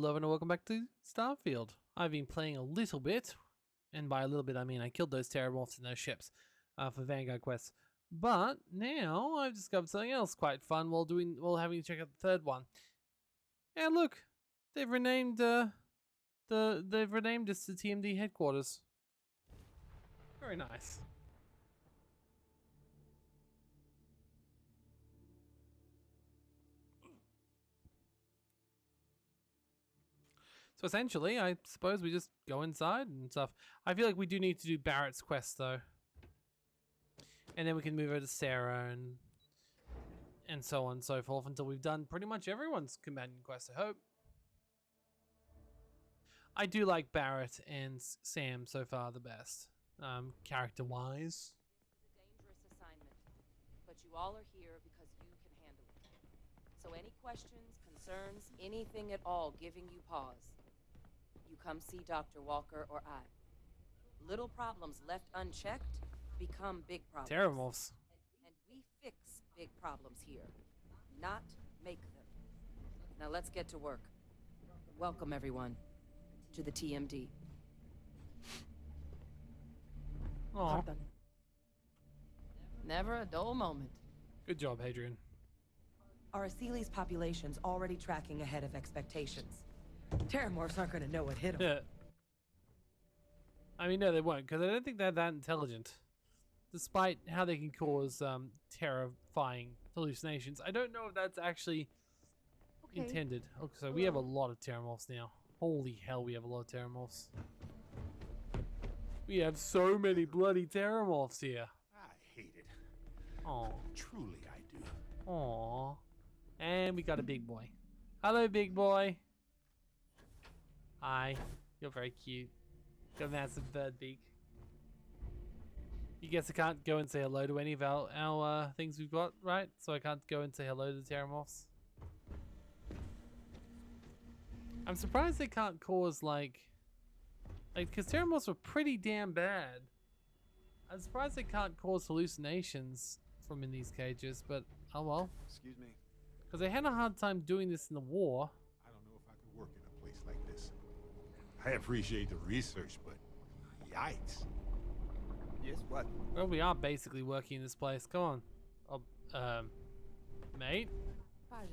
Hello and welcome back to Starfield. I've been playing a little bit, and by a little bit I mean I killed those terramorphs in those ships for Vanguard quests. But now I've discovered something else quite fun while having to check out the third one. And look, they've renamed they've renamed this to TMD headquarters. Very nice. So essentially, I suppose we just go inside and stuff. I feel like we do need to do Barrett's quest though. And then we can move over to Sarah and so on and so forth until we've done pretty much everyone's companion quest, I hope. I do like Barrett and Sam so far the best, character-wise. This is a dangerous assignment, but you all are here because you can handle it. So any questions, concerns, anything at all giving you pause, you come see Dr. Walker or I. Little problems left unchecked become big problems. Terramorphs. And we fix big problems here, not make them. Now let's get to work. Welcome, everyone, to the TMD. Aw. Never a dull moment. Good job, Hadrian. Our Asili's population's already tracking ahead of expectations. Terramorphs aren't going to know what hit them. Yeah. I mean, no, they won't, because I don't think they're that intelligent. Despite how they can cause terrifying hallucinations. I don't know if that's actually intended. Okay, so we have a lot of terramorphs now. Holy hell, we have a lot of terramorphs. We have so many bloody terramorphs here. I hate it. Oh, Truly, I do. aw. And we got a big boy. Hello, big boy. Hi. You're very cute. Got a massive bird beak. You guess I can't go and say hello to any of our things we've got, right? So I can't go and say hello to the terramorphs. I'm surprised they can't cause like, because terramorphs are pretty damn bad. I'm surprised they can't cause hallucinations from in these cages, but oh well. Excuse me. Because they had a hard time doing this in the war. I don't know if I could work in a place like this. I appreciate the research, but yikes. Yes, what? Well, we are basically working in this place. Come on. Oh, mate? Pardon.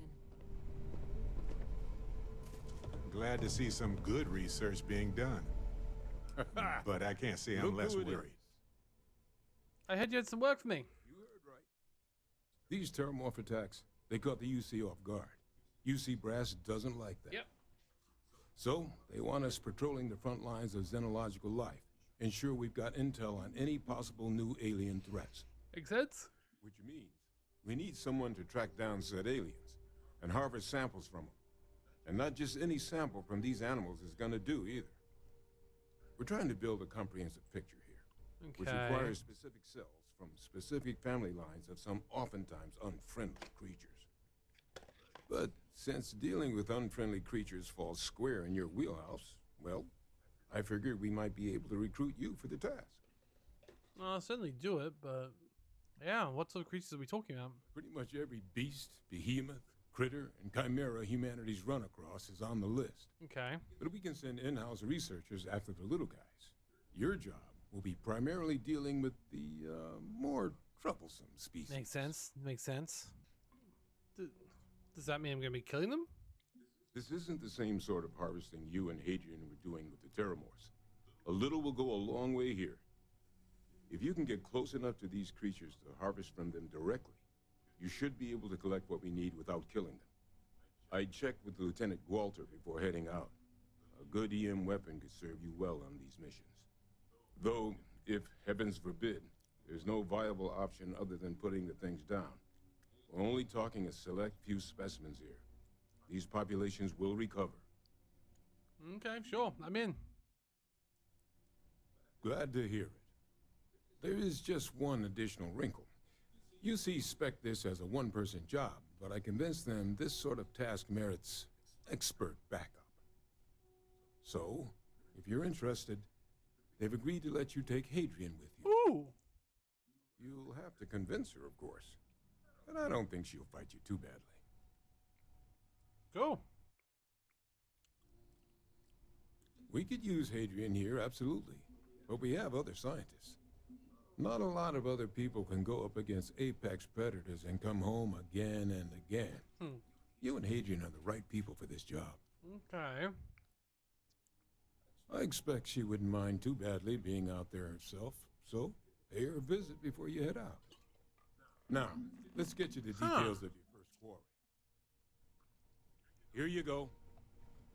Glad to see some good research being done. But I can't say I'm Look less who it worried. I heard you had some work for me. You heard right. These terramorph attacks, they caught the UC off guard. UC brass doesn't like that. Yep. So, they want us patrolling the front lines of xenological life. Ensure we've got intel on any possible new alien threats. Makes sense? Which means we need someone to track down said aliens and harvest samples from them. And not just any sample from these animals is gonna do either. We're trying to build a comprehensive picture here, which requires specific cells from specific family lines of some oftentimes unfriendly creatures. But since dealing with unfriendly creatures falls square in your wheelhouse, well, I figured we might be able to recruit you for the task. Well, I'll certainly do it, but yeah, what sort of creatures are we talking about? Pretty much every beast, behemoth, critter, and chimera humanity's run across is on the list. Okay. But we can send in-house researchers after the little guys. Your job will be primarily dealing with the more troublesome species. Makes sense. Makes sense. Does that mean I'm going to be killing them? This isn't the same sort of harvesting you and Hadrian were doing with the terramorphs. A little will go a long way here. If you can get close enough to these creatures to harvest from them directly, you should be able to collect what we need without killing them. I checked with Lieutenant Walter before heading out. A good EM weapon could serve you well on these missions. Though, if heavens forbid, there's no viable option other than putting the things down. We're only talking a select few specimens here. These populations will recover. Okay, sure. I'm in. Glad to hear it. There is just one additional wrinkle. UC spec this as a one-person job, but I convinced them this sort of task merits expert backup. So, if you're interested, they've agreed to let you take Hadrian with you. Ooh. You'll have to convince her, of course, but I don't think she'll fight you too badly. Cool. We could use Hadrian here, absolutely. But we have other scientists. Not a lot of other people can go up against apex predators and come home again and again. Hmm. You and Hadrian are the right people for this job. Okay. I expect she wouldn't mind too badly being out there herself, so pay her a visit before you head out. Now, let's get you the details of your first quarry. Here you go.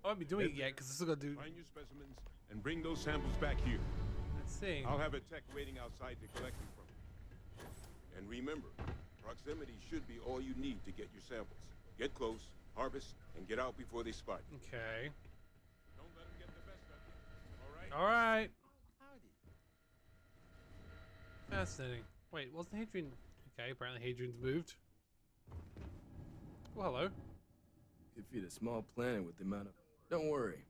I won't be doing it yet because I still got to do. Find your specimens and bring those samples back here. Let's see. I'll have a tech waiting outside to collect them from you. And remember, proximity should be all you need to get your samples. Get close, harvest, and get out before they spot you. Okay. Don't let them get the best of you. All right? All right. Howdy. Fascinating. Wait, wasn't Hadrian? Okay, apparently Hadrian's moved. Oh, hello. Could feed a small planet with the amount of... Don't worry.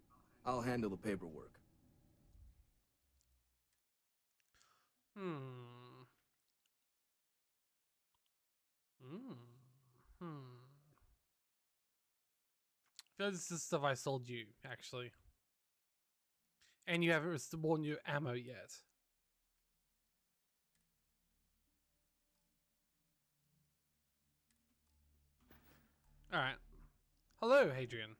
I'll handle the paperwork. Hmm. Hmm. Hmm. I feel like this is stuff I sold you, actually. And you haven't worn your ammo yet. Alright. Hello, Hadrian.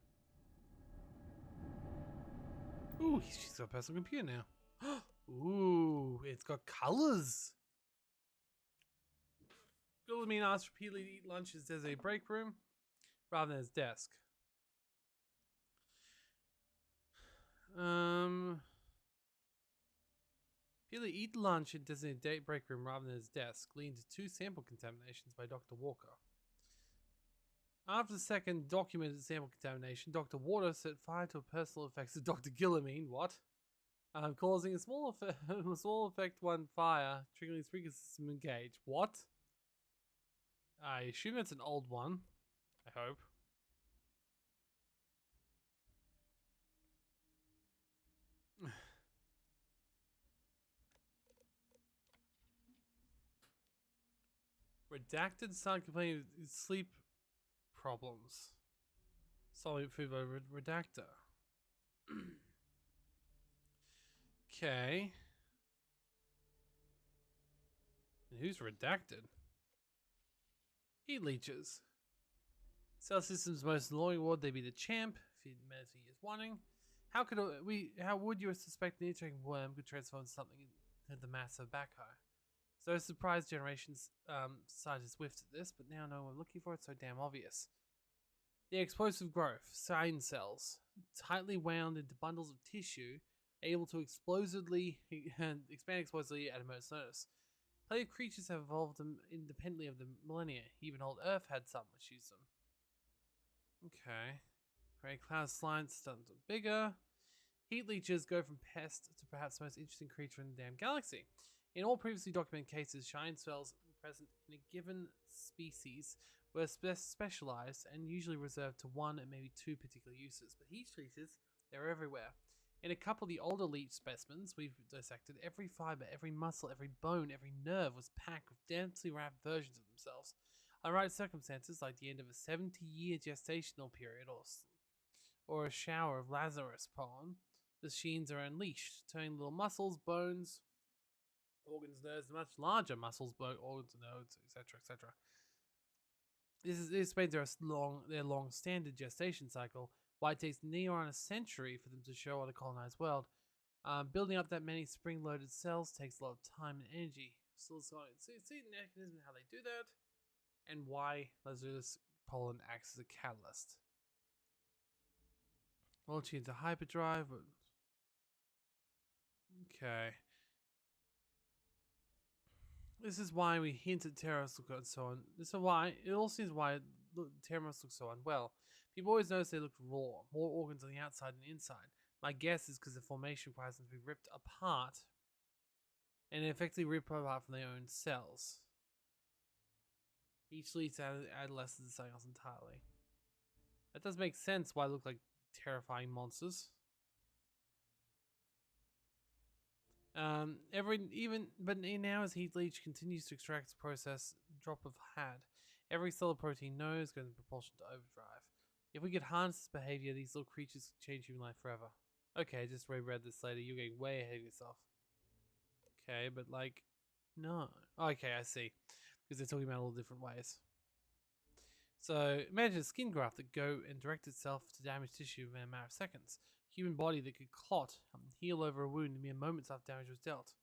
Ooh, she's got a personal computer now. Ooh, it's got colors. Guillermine asked repeatedly to eat lunch as there's a break room rather than his desk. Repeatedly eat lunch in designated break room rather than his desk, leading to 2 sample contaminations by Dr. Walker. After the second documented sample contamination, Dr. Water set fire to a personal effects of Dr. Guillermine, causing a small effect 1 fire, triggering the sprinkler system engage. What? I assume that's an old one. I hope. Redacted started complaining of his sleep problems. Solid food by Redactor. Okay. And who's redacted? Heat leeches. Cell System's most annoying ward, they be the champ. Feed medicine is wanting. How would you suspect an interacting worm could transform something into the mass of backhoe? So surprised generations scientists whiffed at this, but now no one looking for it, so damn obvious. The explosive growth, sign cells, tightly wound into bundles of tissue, able to expand explosively at a moment's notice. Plenty of creatures have evolved them independently of the millennia. Even old Earth had some which used them. Okay. Grey cloud slimes start bigger. Heat leeches go from pest to perhaps the most interesting creature in the damn galaxy. In all previously documented cases, shine cells present in a given species were specialized and usually reserved to 1 and maybe 2 particular uses. But heat leeches, they're everywhere. In a couple of the older leech specimens we've dissected, every fiber, every muscle, every bone, every nerve was packed with densely wrapped versions of themselves. Under right circumstances, like the end of a 70-year gestational period or a shower of Lazarus pollen, the genes are unleashed, turning little muscles, bones, organs, nerves, much larger muscles, organs, nodes, etc., etc. This explains their long standard gestation cycle, why it takes near on a century for them to show on a colonized world. Building up that many spring-loaded cells takes a lot of time and energy. See the mechanism how they do that, and why Lazarus pollen acts as a catalyst. Launching into hyperdrive. Okay. This is why we hint at Terrace look and so on. This is why it all seems why Terrace looks so unwell. People always notice they look raw, more organs on the outside than inside. My guess is because the formation requires them to be ripped apart and effectively ripped apart from their own cells. Each leads to adolescence and something else entirely. That does make sense why they look like terrifying monsters. But now as heat leech continues to extract the process drop of had, every cell of protein knows goes in propulsion to overdrive. If we could harness this behavior, these little creatures could change human life forever. Okay, just reread this later. You're getting way ahead of yourself. Okay, but like, no. Okay, I see. Because they're talking about all different ways. So imagine a skin graft that go and direct itself to damaged tissue in a matter of seconds. Human body that could clot and heal over a wound in mere moments after damage was dealt.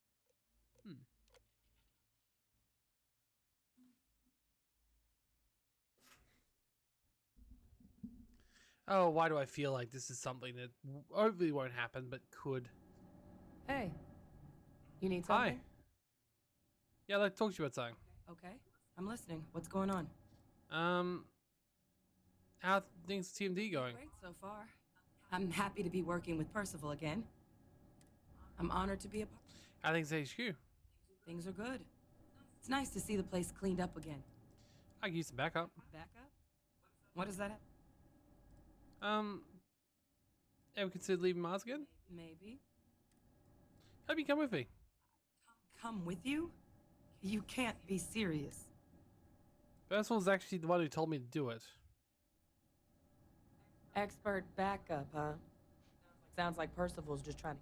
Oh, why do I feel like this is something that hopefully won't happen, but could? Hey, you need Hi. something? Yeah, I'd like to talk to you about something. Okay, I'm listening. What's going on? How are things at TMD going? Great so far. I'm happy to be working with Percival again. I'm honored to be a part. How are things at HQ? Things are good. It's nice to see the place cleaned up again. I can use some backup. Backup? What does that have? Ever considered leaving Mars again? Maybe. Hope you come with me. Come with you? You can't be serious. Percival's actually the one who told me to do it. Expert backup, huh? Sounds like Percival's just trying to...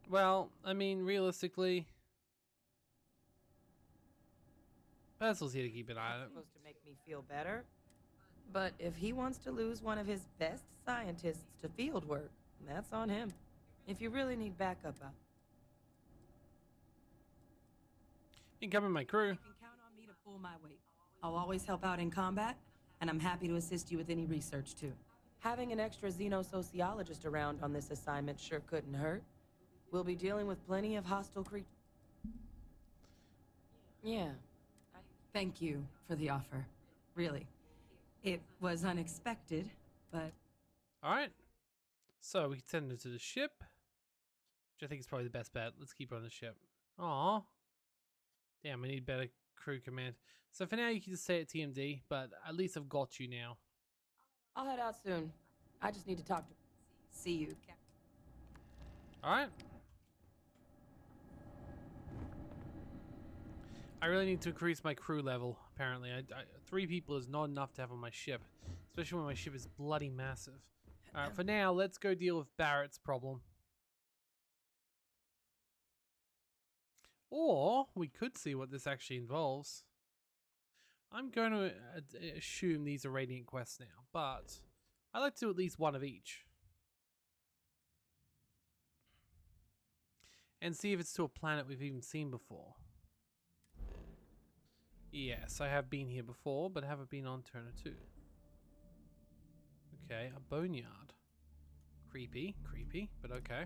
Well, I mean, realistically, Percival's here to keep an eye on it. supposed to make me feel better. But if he wants to lose one of his best scientists to field work, that's on him. If you really need backup, You can come in my crew. you can count on me to pull my weight. I'll always help out in combat, and I'm happy to assist you with any research, too. Having an extra xenosociologist around on this assignment sure couldn't hurt. We'll be dealing with plenty of hostile creatures. Yeah. Thank you for the offer. Really. It was unexpected, but... Alright. So we can send her to the ship, which I think is probably the best bet. Let's keep her on the ship. Aw. Damn, I need better crew command. So for now, you can just stay at TMD, but at least I've got you now. I'll head out soon. I just need to talk to... See you, Captain. Alright. I really need to increase my crew level, apparently. 3 people is not enough to have on my ship, especially when my ship is bloody massive. Alright, for now, let's go deal with Barrett's problem. Or, we could see what this actually involves. I'm going to assume these are Radiant quests now, but I like to do at least one of each. And see if it's to a planet we've even seen before. Yes, I have been here before, but haven't been on Turner 2. Okay, a boneyard. Creepy, but okay.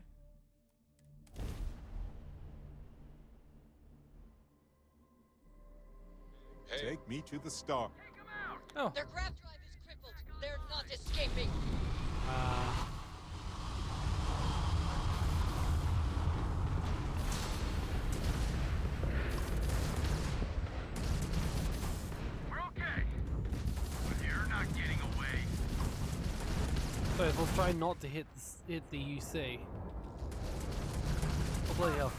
Hey. Take me to the star. Oh. Their craft drive is crippled. They're not escaping. We're okay. But you're not getting away. So we'll try not to hit the UC. Oh, bloody hell.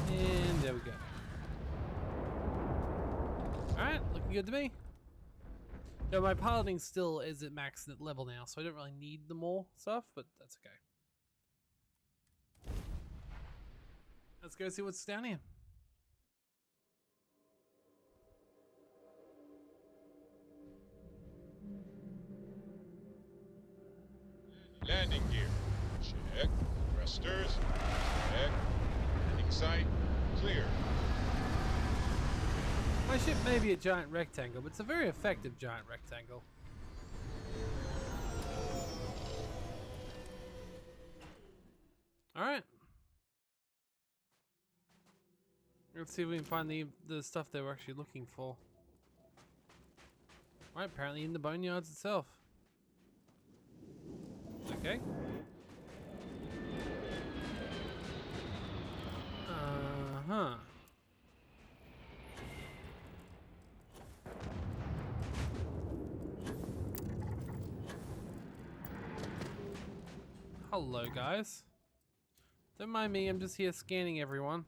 And there we go. Alright, looking good to me. No, my piloting still is at max level now, so I don't really need the more stuff, but that's okay. Let's go see what's down here. Landing gear. Check. Thrusters. Check. Landing site. Clear. My ship may be a giant rectangle, but it's a very effective giant rectangle. Alright. Let's see if we can find the stuff they were actually looking for. Right, apparently in the boneyards itself. Okay. Uh-huh. Hello, guys. Don't mind me, I'm just here scanning everyone.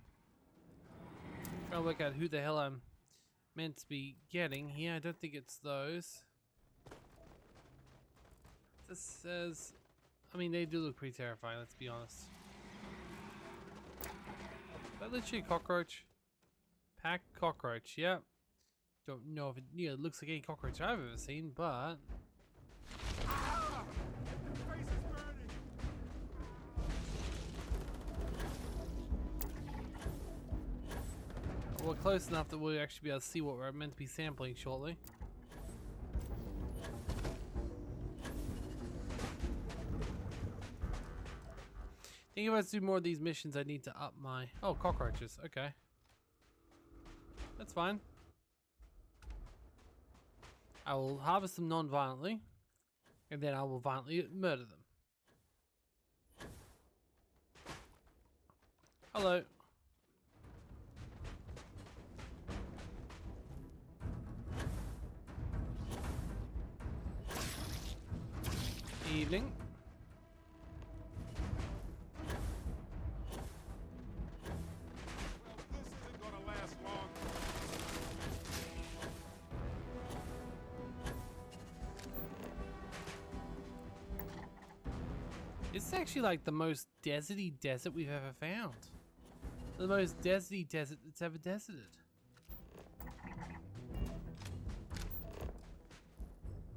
Trying to work out who the hell I'm meant to be getting here. I don't think it's those. This says, I mean, they do look pretty terrifying, let's be honest. Is that literally a cockroach? Pack cockroach, yep. Don't know if it, it looks like any cockroach I've ever seen, but... we're close enough that we'll actually be able to see what we're meant to be sampling shortly. I think if I do more of these missions, I need to up my... oh, cockroaches. Okay. That's fine. I will harvest them non-violently, and then I will violently murder them. Hello. Evening. This isn't gonna last long. It's actually like the most deserty desert we've ever found. The most deserty desert that's ever deserted.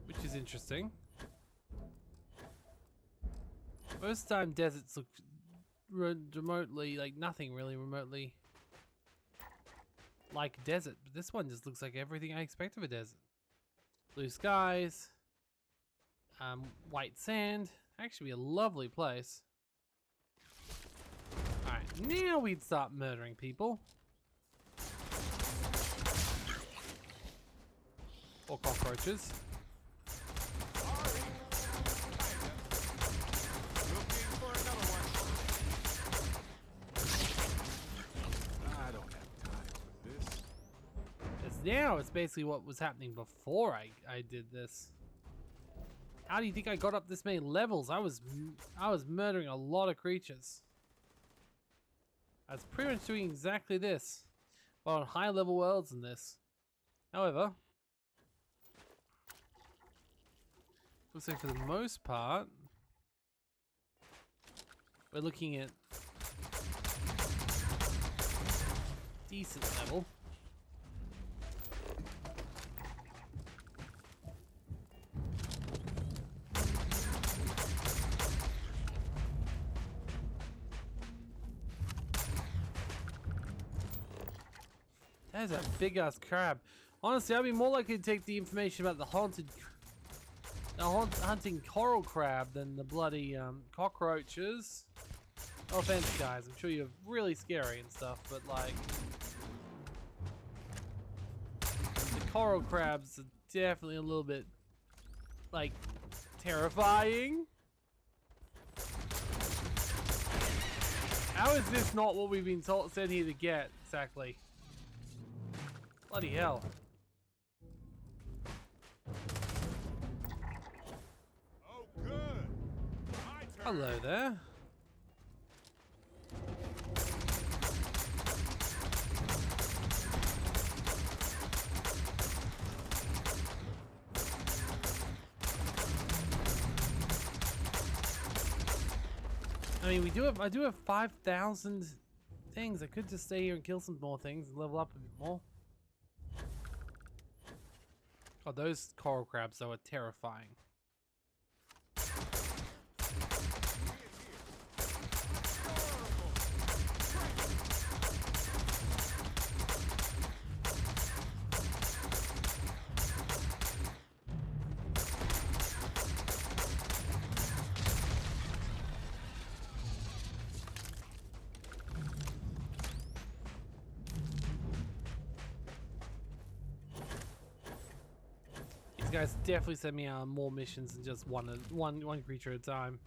Which is interesting. Most time deserts look remotely, like nothing really remotely like a desert, but this one just looks like everything I expect of a desert. Blue skies, white sand, actually a lovely place. Alright, now we'd start murdering people. Or cockroaches. Now it's basically what was happening before I did this. How do you think I got up this many levels? I was murdering a lot of creatures. I was pretty much doing exactly this, but on high level worlds than this. However, looks like for the most part, we're looking at decent level. That is a big ass crab. Honestly, I'd be more likely to take the information about the hunting coral crab than the bloody cockroaches. No offense, guys. I'm sure you're really scary and stuff, but like the coral crabs are definitely a little bit like terrifying. How is this not what we've been sent here to get exactly? Bloody hell. Oh, good. My turn. Hello there. I mean, I do have 5,000 things. I could just stay here and kill some more things and level up a bit more. Oh, those coral crabs, though, are terrifying. These guys definitely send me more missions than just one creature at a time.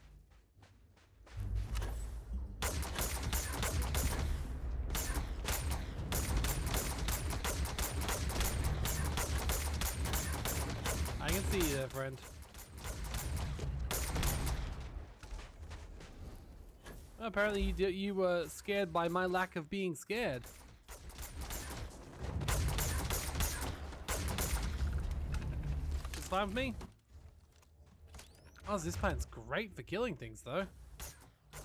I can see you there, friend. Well, apparently you were scared by my lack of being scared. fine with me. Oh, this planet's great for killing things, though.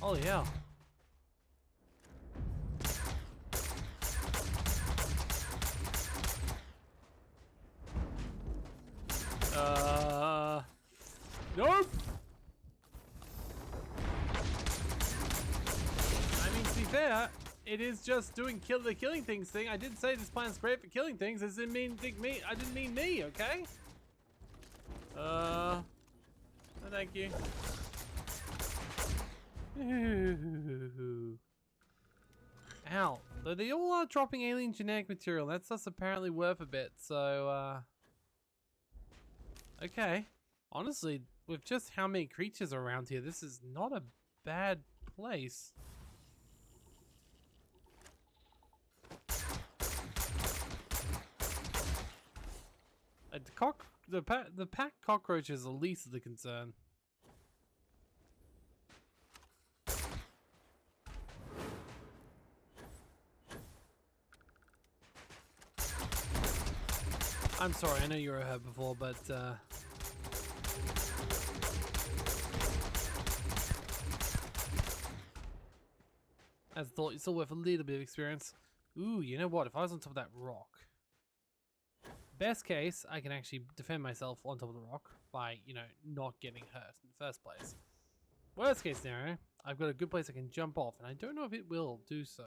Holy hell. Nope. I mean, to be fair, it is just doing the killing things thing. I did say this planet's great for killing things. This didn't mean me. I didn't mean me. Okay. No, thank you. Ow. Though they all are dropping alien genetic material. That's just apparently worth a bit. So, okay. Honestly, with just how many creatures are around here, this is not a bad place. The packed cockroaches are the least of the concern. I'm sorry, I know you were a herb before, but as I thought, it's still worth a little bit of experience. Ooh, you know what? If I was on top of that rock, best case, I can actually defend myself on top of the rock by, you know, not getting hurt in the first place. Worst case scenario, I've got a good place I can jump off, and I don't know if it will do so.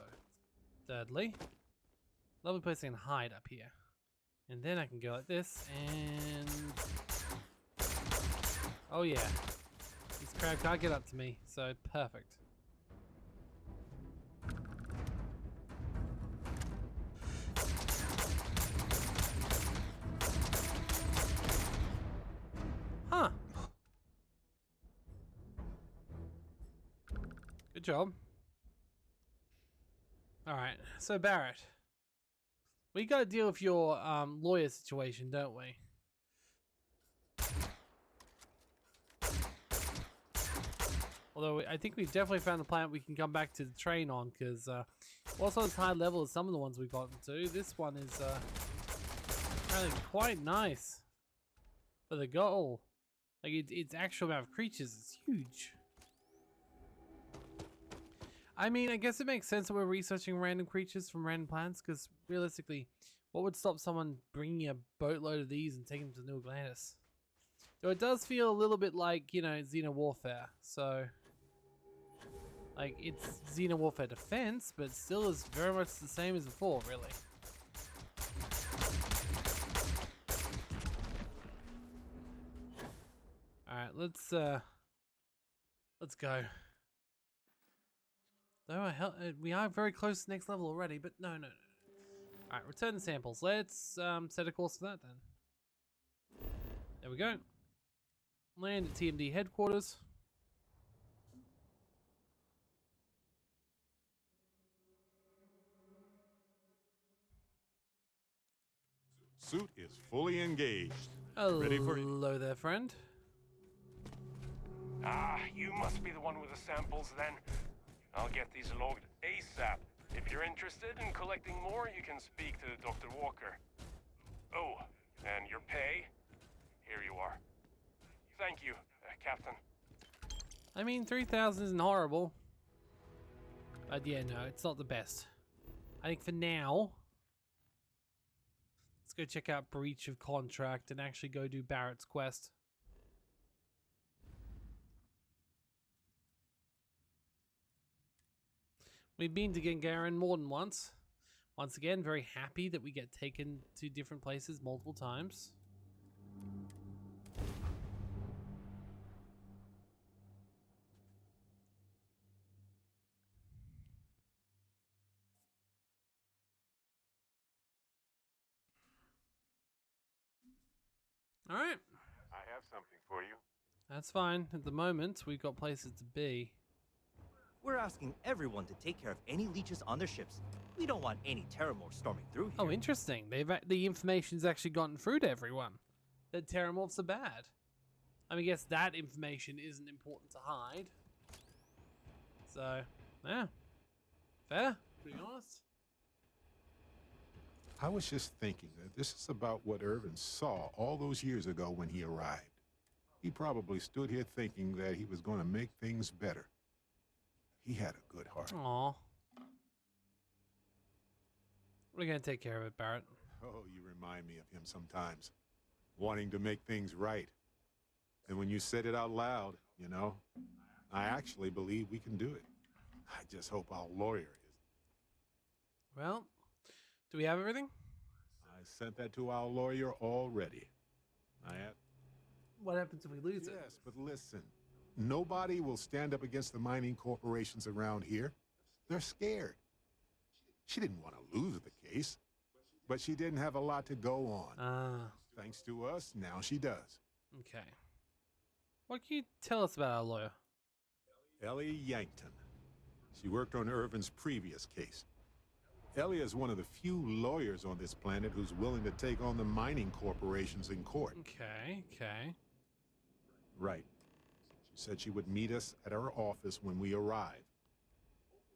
Thirdly, lovely place I can hide up here. And then I can go like this, and... oh yeah. This crab can't get up to me, so perfect. Huh. Good job. Alright, so Barrett. We gotta deal with your lawyer situation, don't we? Although I think we've definitely found a planet we can come back to the train on, because also as high level as some of the ones we've gotten to, this one is apparently quite nice for the goal. Like its actual amount of creatures is huge. I mean, I guess it makes sense that we're researching random creatures from random planets, because realistically, what would stop someone bringing a boatload of these and taking them to New Atlantis? So it does feel a little bit like, you know, Xeno Warfare. So, like, it's Xeno Warfare Defense, but still is very much the same as before, really. Alright, let's go. Though we are very close to the next level already, but no. Alright, return the samples. Let's set a course for that then. There we go. Land at TMD headquarters. Suit is fully engaged. Ready for hello there, friend. Ah, you must be the one with the samples then. I'll get these logged ASAP. If you're interested in collecting more, you can speak to Dr. Walker. Oh, and your pay? Here you are. Thank you, Captain. I mean, 3,000 isn't horrible. But yeah, no, it's not the best. I think for now, let's go check out Breach of Contract and actually go do Barrett's quest. We've been to Gagarin more than once. Once again, very happy that we get taken to different places multiple times. Alright. I have something for you. That's fine. At the moment, we've got places to be. We're asking everyone to take care of any leeches on their ships. We don't want any Terramorphs storming through here. Oh, interesting. The information's actually gotten through to everyone. That Terramorphs are bad. I mean, I guess that information isn't important to hide. So, yeah. Fair, to be honest. I was just thinking that this is about what Irvin saw all those years ago when he arrived. He probably stood here thinking that he was going to make things better. He had a good heart. Aw. We're gonna take care of it, Barrett. Oh, you remind me of him sometimes, wanting to make things right. And when you said it out loud, you know, I actually believe we can do it. I just hope our lawyer is. Well, do we have everything? I sent that to our lawyer already. What happens if we lose it? Yes, but listen. Nobody will stand up against the mining corporations around here. They're scared. She didn't want to lose the case, but she didn't have a lot to go on. Ah, Thanks to us, now she does. okay. What can you tell us about our lawyer? Ellie Yankton. She worked on Irvin's previous case. Ellie is one of the few lawyers on this planet who's willing to take on the mining corporations in court. Okay, okay. Right. She said she would meet us at our office when we arrive.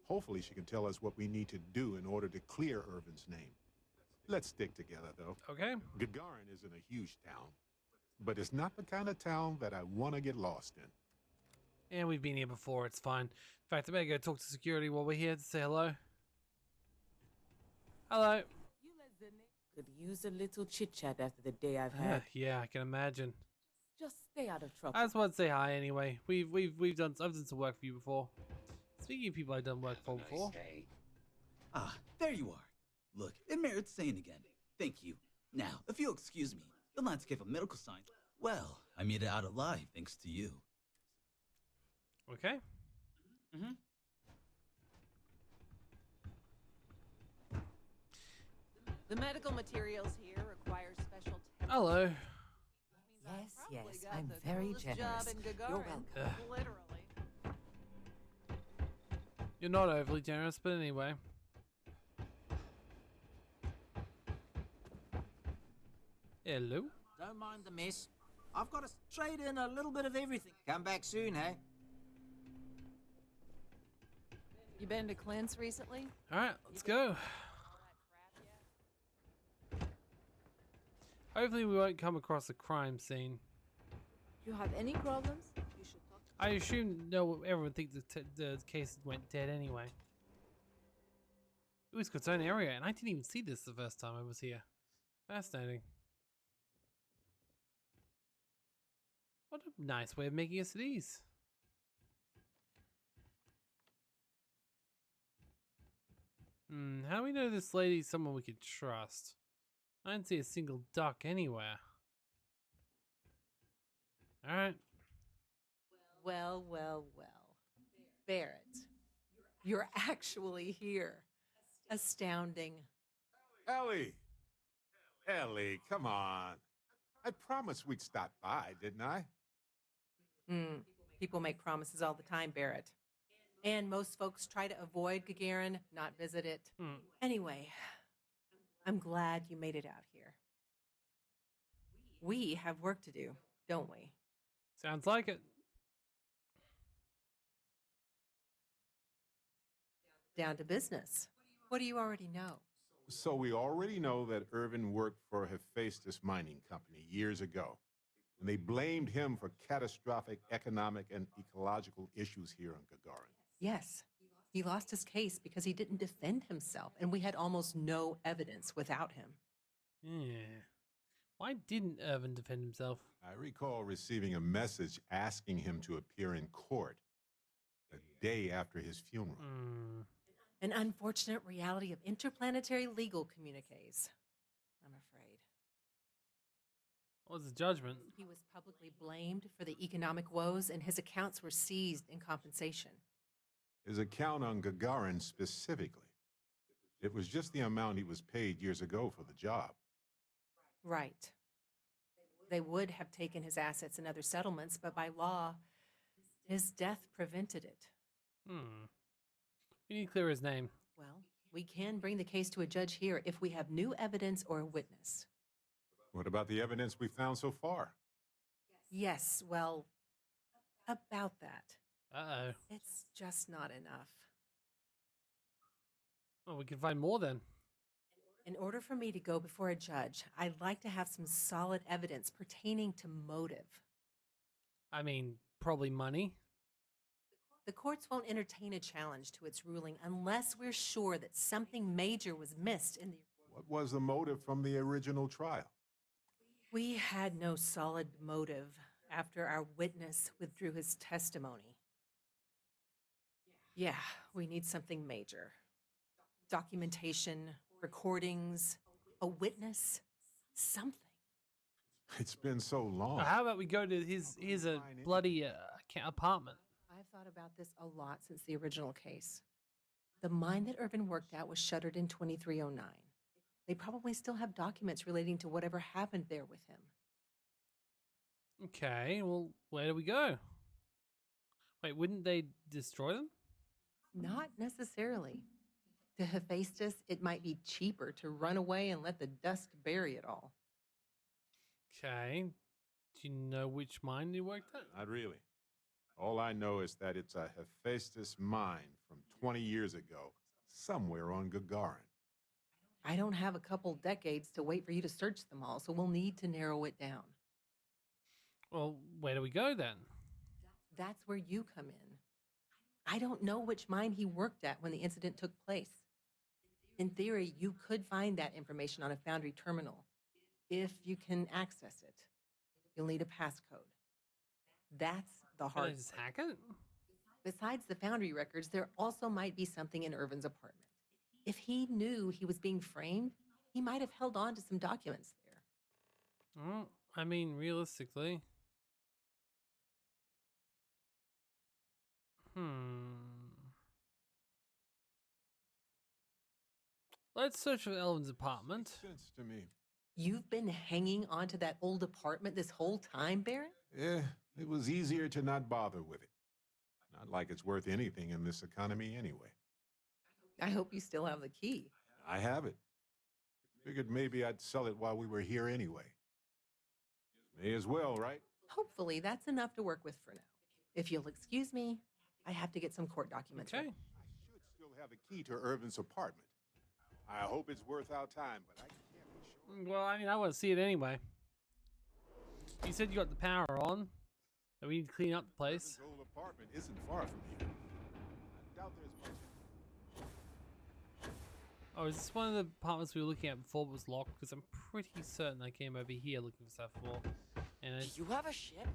Hopefully she can tell us what we need to do in order to clear Irvin's name. Let's stick together, though. Okay. Gagarin isn't a huge town, but it's not the kind of town that I want to get lost in. And we've been here before, it's fine. In fact, I better go talk to security while we're here to say hello. Hello. Could use a little chit-chat after the day I've had. Yeah, I can imagine. Just stay out of trouble. I just want to say hi anyway. I've done some work for you before. Speaking of people I've done work for before. Ah, there you are. Look, it merits saying again. Thank you. Now, if you'll excuse me, the landscape of medical science, well, I made it out alive thanks to you. Okay. Mm-hmm. The medical materials here require special testing. Hello. Yes, I'm very generous. You're welcome. Literally. You're not overly generous, but anyway. Hello. Don't mind the mess. I've got to trade in a little bit of everything. Come back soon, hey? You been to Clint's recently? Alright, let's go. Hopefully we won't come across a crime scene. You have any problems? You should talk to I assume everyone thinks the case went dead anyway. It was its own area, and I didn't even see this the first time I was here. Fascinating. What a nice way of making us at ease. How do we know this lady's someone we could trust? I didn't see a single duck anywhere. Alright. Well. Barrett, you're actually here. Astounding. Ellie! Ellie, come on. I promised we'd stop by, didn't I? People make promises all the time, Barrett. And most folks try to avoid Gagarin, not visit it. Anyway, I'm glad you made it out here. We have work to do, don't we? Sounds like it. Down to business. What do you already know? So we already know that Irvin worked for Hephaestus Mining Company years ago, and they blamed him for catastrophic economic and ecological issues here on Gagarin. Yes. He lost his case because he didn't defend himself, and we had almost no evidence without him. Yeah. Why didn't Irvin defend himself? I recall receiving a message asking him to appear in court the day after his funeral. An unfortunate reality of interplanetary legal communiques, I'm afraid. What was the judgment? He was publicly blamed for the economic woes, and his accounts were seized in compensation. His account on Gagarin specifically. It was just the amount he was paid years ago for the job. Right. They would have taken his assets and other settlements, but by law, his death prevented it. We need to clear his name. Well, we can bring the case to a judge here if we have new evidence or a witness. What about the evidence we found so far? Yes, well, about that. Uh-oh. It's just not enough. Well, we can find more then. In order for me to go before a judge, I'd like to have some solid evidence pertaining to motive. I mean, probably money. The courts won't entertain a challenge to its ruling unless we're sure that something major was missed in the... What was the motive from the original trial? We had no solid motive after our witness withdrew his testimony. Yeah, we need something major. Documentation, recordings, a witness, something. It's been so long. How about we go to his bloody apartment? I've thought about this a lot since the original case. The mine that Irvin worked at was shuttered in 2309. They probably still have documents relating to whatever happened there with him. Okay, well, where do we go? Wait, wouldn't they destroy them? Not necessarily. To Hephaestus, it might be cheaper to run away and let the dust bury it all. Okay. Do you know which mine they worked at? Not really. All I know is that it's a Hephaestus mine from 20 years ago, somewhere on Gagarin. I don't have a couple decades to wait for you to search them all, so we'll need to narrow it down. Well, where do we go then? That's where you come in. I don't know which mine he worked at when the incident took place. In theory, you could find that information on a Foundry terminal, if you can access it. You'll need a passcode. That's the Can I hard just part. hack it? Besides the Foundry records, there also might be something in Irvin's apartment. If he knew he was being framed, he might have held on to some documents there. Well, I mean, realistically. Let's search for Elvin's apartment. Makes sense to me. You've been hanging on to that old apartment this whole time, Baron? Yeah, it was easier to not bother with it. Not like it's worth anything in this economy anyway. I hope you still have the key. I have it. Figured maybe I'd sell it while we were here anyway. May as well, right? Hopefully, that's enough to work with for now. If you'll excuse me, I have to get some court documents. Okay. ready. I should still have a key to Irvin's apartment. I hope it's worth our time, but I can't be sure. Well, I mean, I want to see it anyway. You said you got the power on. And we need to clean up the place. Irvin's old apartment isn't far from here. I doubt there's much. Oh, is this one of the apartments we were looking at before was locked? Because I'm pretty certain I came over here looking for stuff before. And Do you have a ship?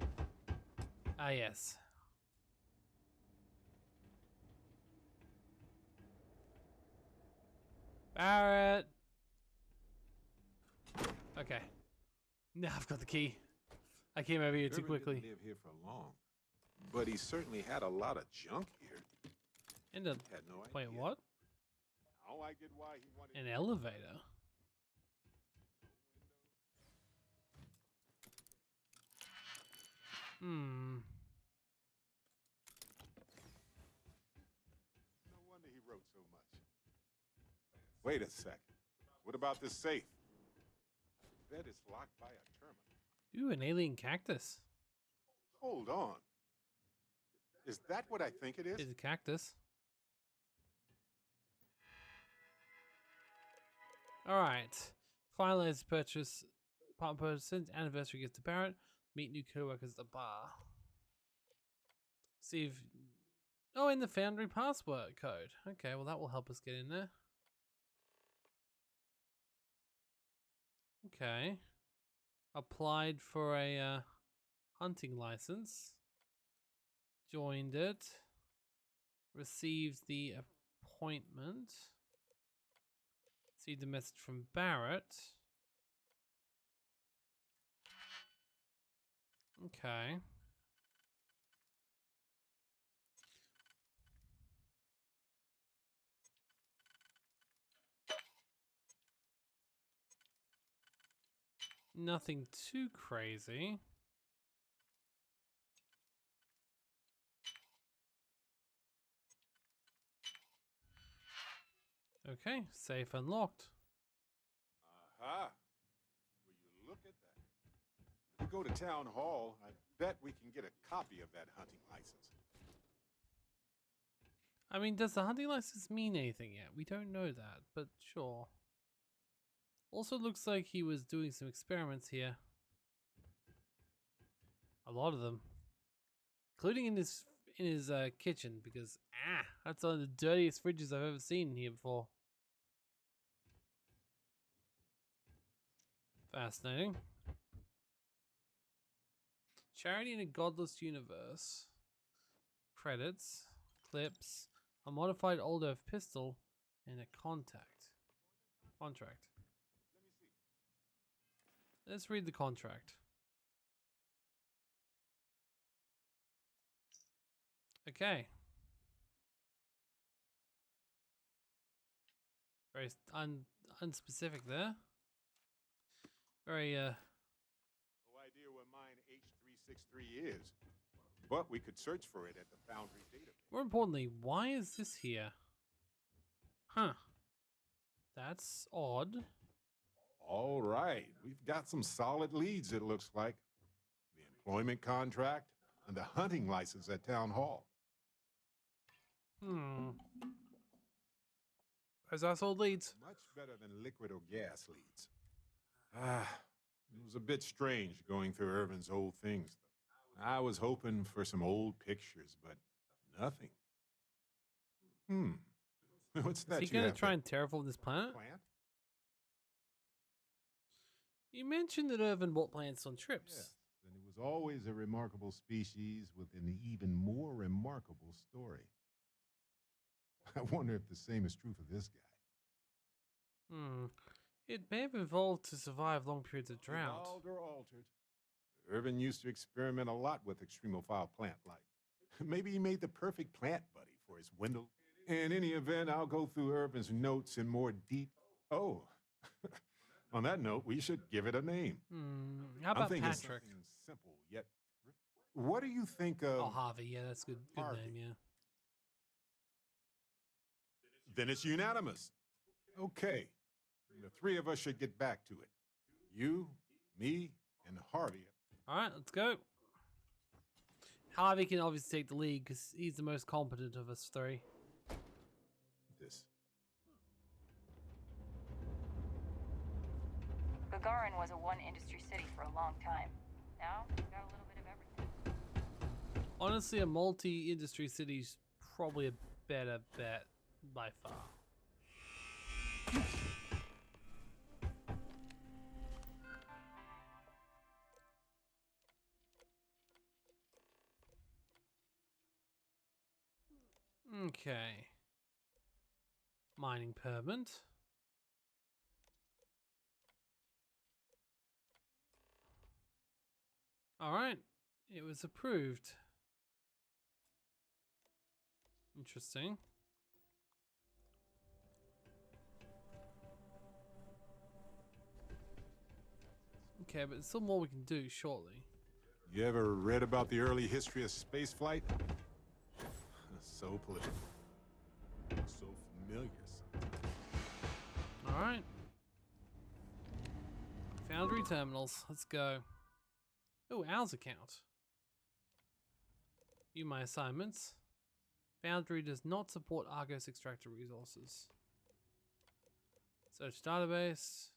Ah, yes. Barrett! Okay. Now I've got the key. I came over here too Irvin quickly. didn't live here for long, but he certainly had a lot of junk here. And a, Had no idea. wait, what? Now I get why he wanted. An elevator? Hmm. No wonder he wrote so much. Wait a second. What about this safe? I bet it's locked by a terminal. Ooh, an alien cactus. Hold on. Is that what I think it is? It's a cactus. Alright. Finalize purchase. Apartment purchase. Anniversary gift to Barrett. Meet new co-workers at the bar. See if... Oh, in the Foundry password code. Okay, well that will help us get in there. Okay. Applied for a hunting license. Joined it. Received the appointment. See the message from Barrett. Okay. Nothing too crazy. Okay, safe unlocked. Aha. Will you look at that? If we go to town hall, I bet we can get a copy of that hunting license. I mean, does the hunting license mean anything yet? We don't know that, but sure. Also looks like he was doing some experiments here. A lot of them. Including in his kitchen, because that's one of the dirtiest fridges I've ever seen here before. Fascinating. Charity in a Godless Universe. Credits, clips, a modified old Earth pistol, and a contract. Let's read the contract. Okay. Very unspecific there. Very No idea what mine H363 is, but we could search for it at the Foundry database. More importantly, why is this here? Huh. That's odd. All right, we've got some solid leads, it looks like. The employment contract and the hunting license at Town Hall. Those are sold leads. Much better than liquid or gas leads. It was a bit strange going through Irvin's old things, though. I was hoping for some old pictures, but nothing. What's that? Is he gonna try and terraform this planet? Plant? You mentioned that Irvin bought plants on trips. Yes, and it was always a remarkable species with an even more remarkable story. I wonder if the same is true for this guy. It may have evolved to survive long periods of drought. Evolved or altered. Irvin used to experiment a lot with extremophile plant life. Maybe he made the perfect plant buddy for his Wendell. In any event, I'll go through Irvin's notes in more deep. Oh, on that note, we should give it a name. How about I'm thinking Patrick? something simple yet. What do you think of? Oh, Harvey. Yeah, that's good. Good Harvey. name. Yeah. Then it's unanimous. Okay, the three of us should get back to it. You, me, and Harvey. All right, let's go. Harvey can obviously take the lead because he's the most competent of us three. This. Gagarin was a one-industry city for a long time. Now, we've got a little bit of everything. Honestly, a multi-industry city's probably a better bet by far. Okay. Mining permit. All right. It was approved. Interesting. Okay, but there's still more we can do shortly. You ever read about the early history of spaceflight? So political. So familiar. All right. Foundry terminals. Let's go. Oh, Al's account. View my assignments. Foundry does not support Argos extractor resources. Search database.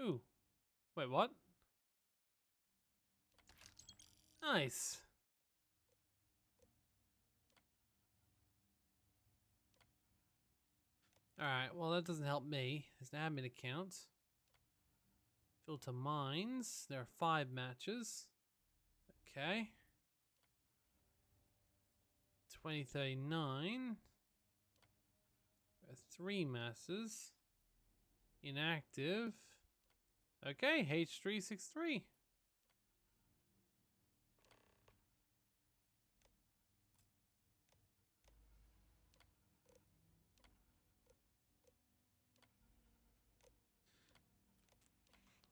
Ooh. Wait, what? Nice. Alright, well that doesn't help me. There's an admin account. Filter mines. There are 5 matches. Okay. 2039. There are 3 masses. Inactive. Okay, H363.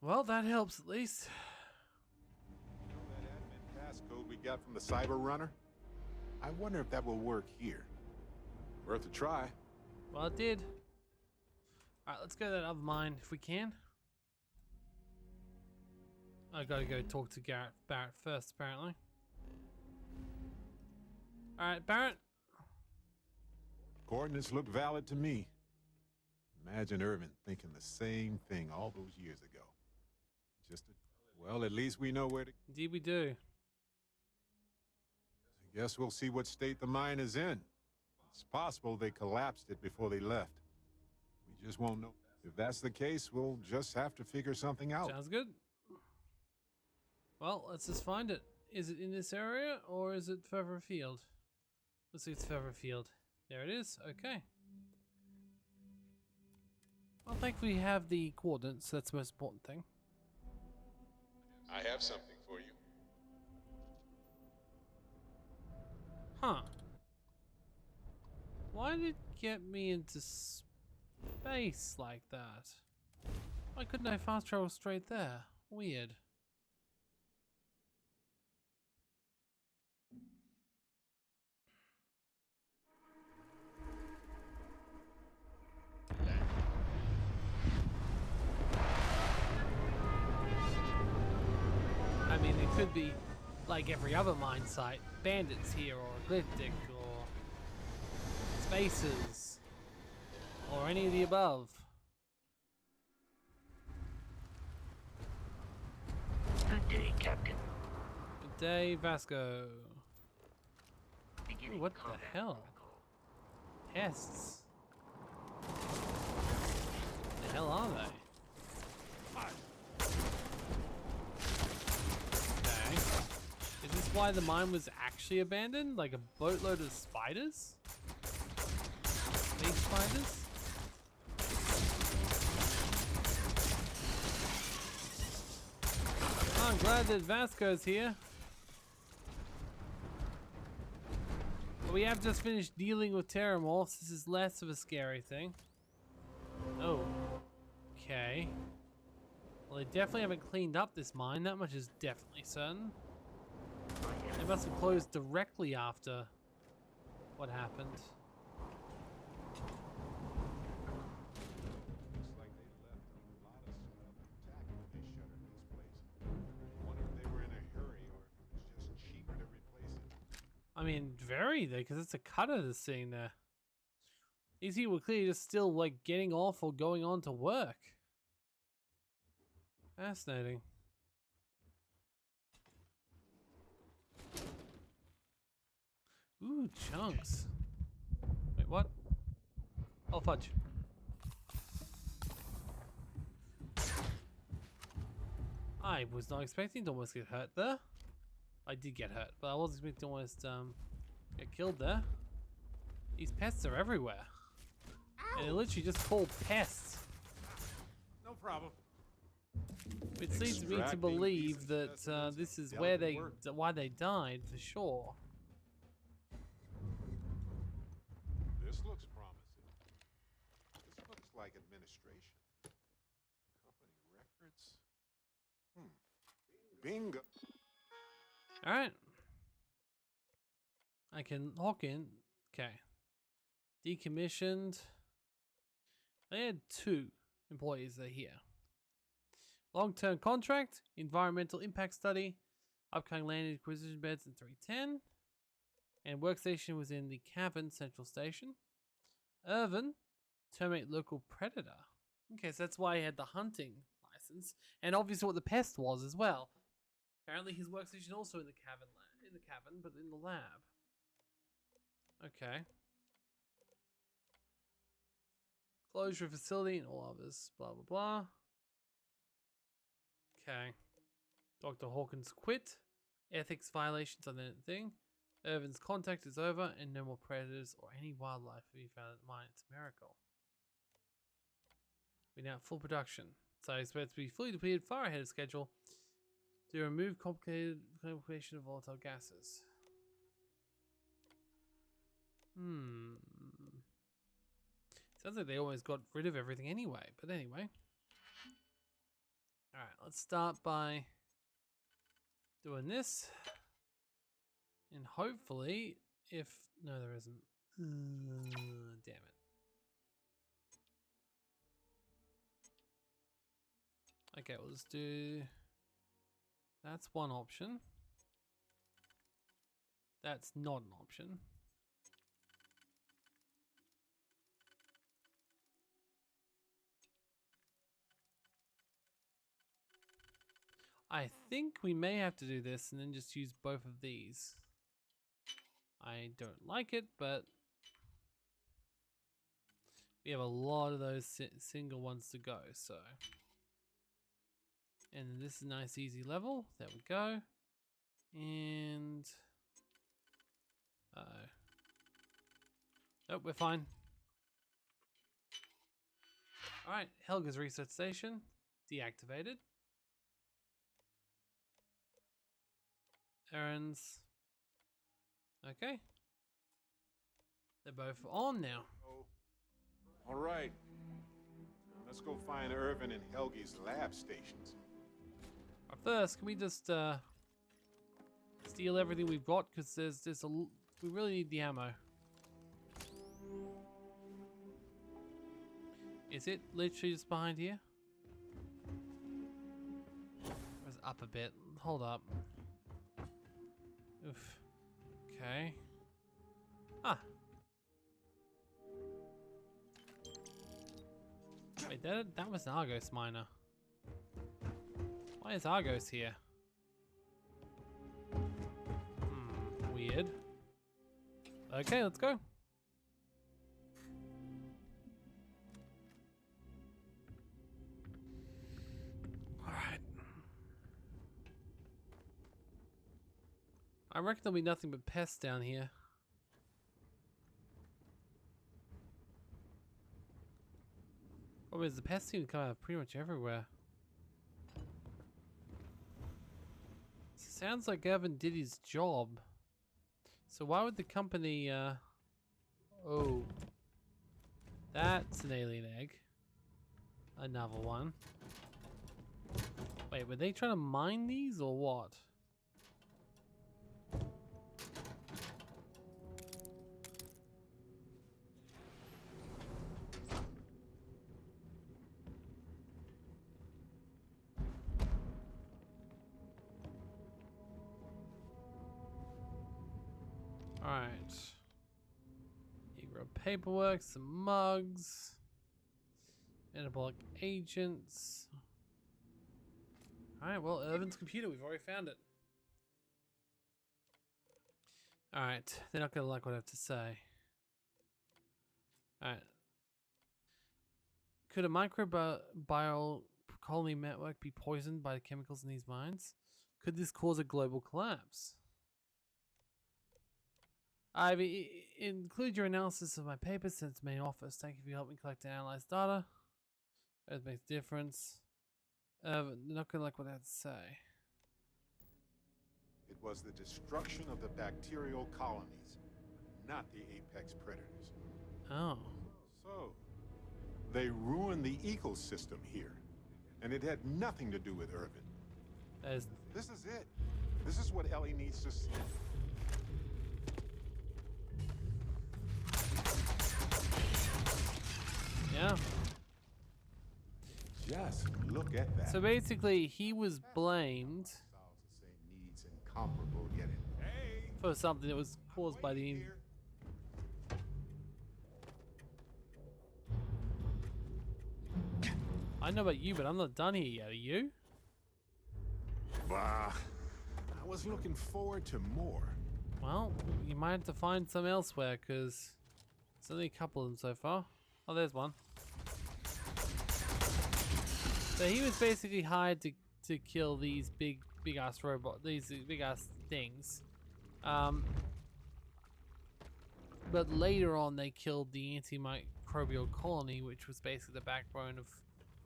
Well, that helps at least. You know that admin passcode we got from the Cyber Runner? I wonder if that will work here. Worth a try. Well, it did. Alright, let's go to that other mine if we can. I gotta go talk to Barrett first, apparently. Alright, Barrett. Coordinates look valid to me. Imagine Irvin thinking the same thing all those years ago. Well, at least we know where to... Indeed we do. I guess we'll see what state the mine is in. It's possible they collapsed it before they left. We just won't know. If that's the case, we'll just have to figure something out. Sounds good. Well, let's just find it. Is it in this area or is it further afield? Let's see, it's further afield. There it is. Okay. Well, thankfully we have the coordinates. That's the most important thing. I have something for you. Huh. Why did it get me into space like that? Why couldn't I fast travel straight there? Weird. I mean, it could be like every other mine site. Bandits here, or Ecliptic, or Spacers, or any of the above. Good day, Captain. Good day, Vasco. Ooh, what the hell? Pests. The hell are they? Okay. Is this why the mine was actually abandoned? Like a boatload of spiders? Big spiders? I'm glad that Vasco's here. But we have just finished dealing with Terramorphs. This is less of a scary thing. Oh. Okay. Well, they definitely haven't cleaned up this mine. That much is definitely certain. They must have closed directly after what happened. Looks like they left a lot of stuff intact when they shuttered this place. Wonder if they were in a hurry or if it was just cheaper to replace it. I mean, very, because it's a cutter that's sitting there. These people were clearly just still, like, getting off or going on to work. Fascinating. Ooh, chunks. Wait, what? Oh, fudge. I was not expecting to almost get hurt there. I did get hurt, but I wasn't expecting to almost get killed there. These pests are everywhere. And they're literally just called pests. No problem. Which leads me to believe that this is where why they died for sure. This looks promising. This looks like administration. Company records. Bingo. All right. I can lock in. Okay. Decommissioned. They had 2 employees that are here. Long-term contract, environmental impact study, upcoming land acquisition beds in 310, and workstation was in the cavern central station. Irvin, terminate local predator. Okay, so that's why he had the hunting license, and obviously what the pest was as well. Apparently his workstation also in the cavern, but in the lab. Okay. Closure of facility and all others. Blah blah blah. Okay. Dr. Hawkins quit. Ethics violations on the thing. Irvin's contact is over and no more predators or any wildlife will be found at the mine. It's a miracle. We're now at full production. So I expect to be fully depleted far ahead of schedule to remove complication of volatile gases. Sounds like they almost got rid of everything anyway, but anyway. Alright, let's start by doing this. And hopefully, if... No, there isn't. Damn it. Okay, we'll just do... That's one option. That's not an option. I think we may have to do this and then just use both of these. I don't like it, but we have a lot of those single ones to go, so. And then this is a nice easy level. There we go. And nope, we're fine. Alright, Helga's research station deactivated. Errands. Okay. They're both on now. All right. Let's go find Irvin and Helgi's lab stations. But first, can we just steal everything we've got? Because we really need the ammo. Is it literally just behind here? Or is it up a bit? Hold up. Oof. Okay. Ah. Wait, that was an Argos miner. Why is Argos here? Weird. Okay, let's go. Alright. I reckon there'll be nothing but pests down here. Problem is, the pests seem to come out pretty much everywhere. Sounds like Gavin did his job. So why would the company, oh. That's an alien egg. Another one. Wait, were they trying to mine these or what? Alright. Negro paperwork, some mugs. Metabolic agents. Alright, well, Irvin's computer, we've already found it. Alright, they're not gonna like what I have to say. Alright. Could a microbial colony network be poisoned by the chemicals in these mines? Could this cause a global collapse? I've included your analysis of my paper sent to main office. Thank you for helping collect and analyze data. That makes a difference. They're not gonna like what I have to say. It was the destruction of the bacterial colonies, not the apex predators. Oh. So, they ruined the ecosystem here, and it had nothing to do with Irvin. This is it. This is what Ellie needs to see. Yeah. Just look at that. So basically, he was blamed for something that was caused by the. I know about you, but I'm not done here yet. Are you? Bah, I was looking forward to more. Well, you might have to find some elsewhere, because there's only a couple of them so far. Oh, there's one. So he was basically hired to kill these big ass these big ass things. But later on they killed the antimicrobial colony, which was basically the backbone of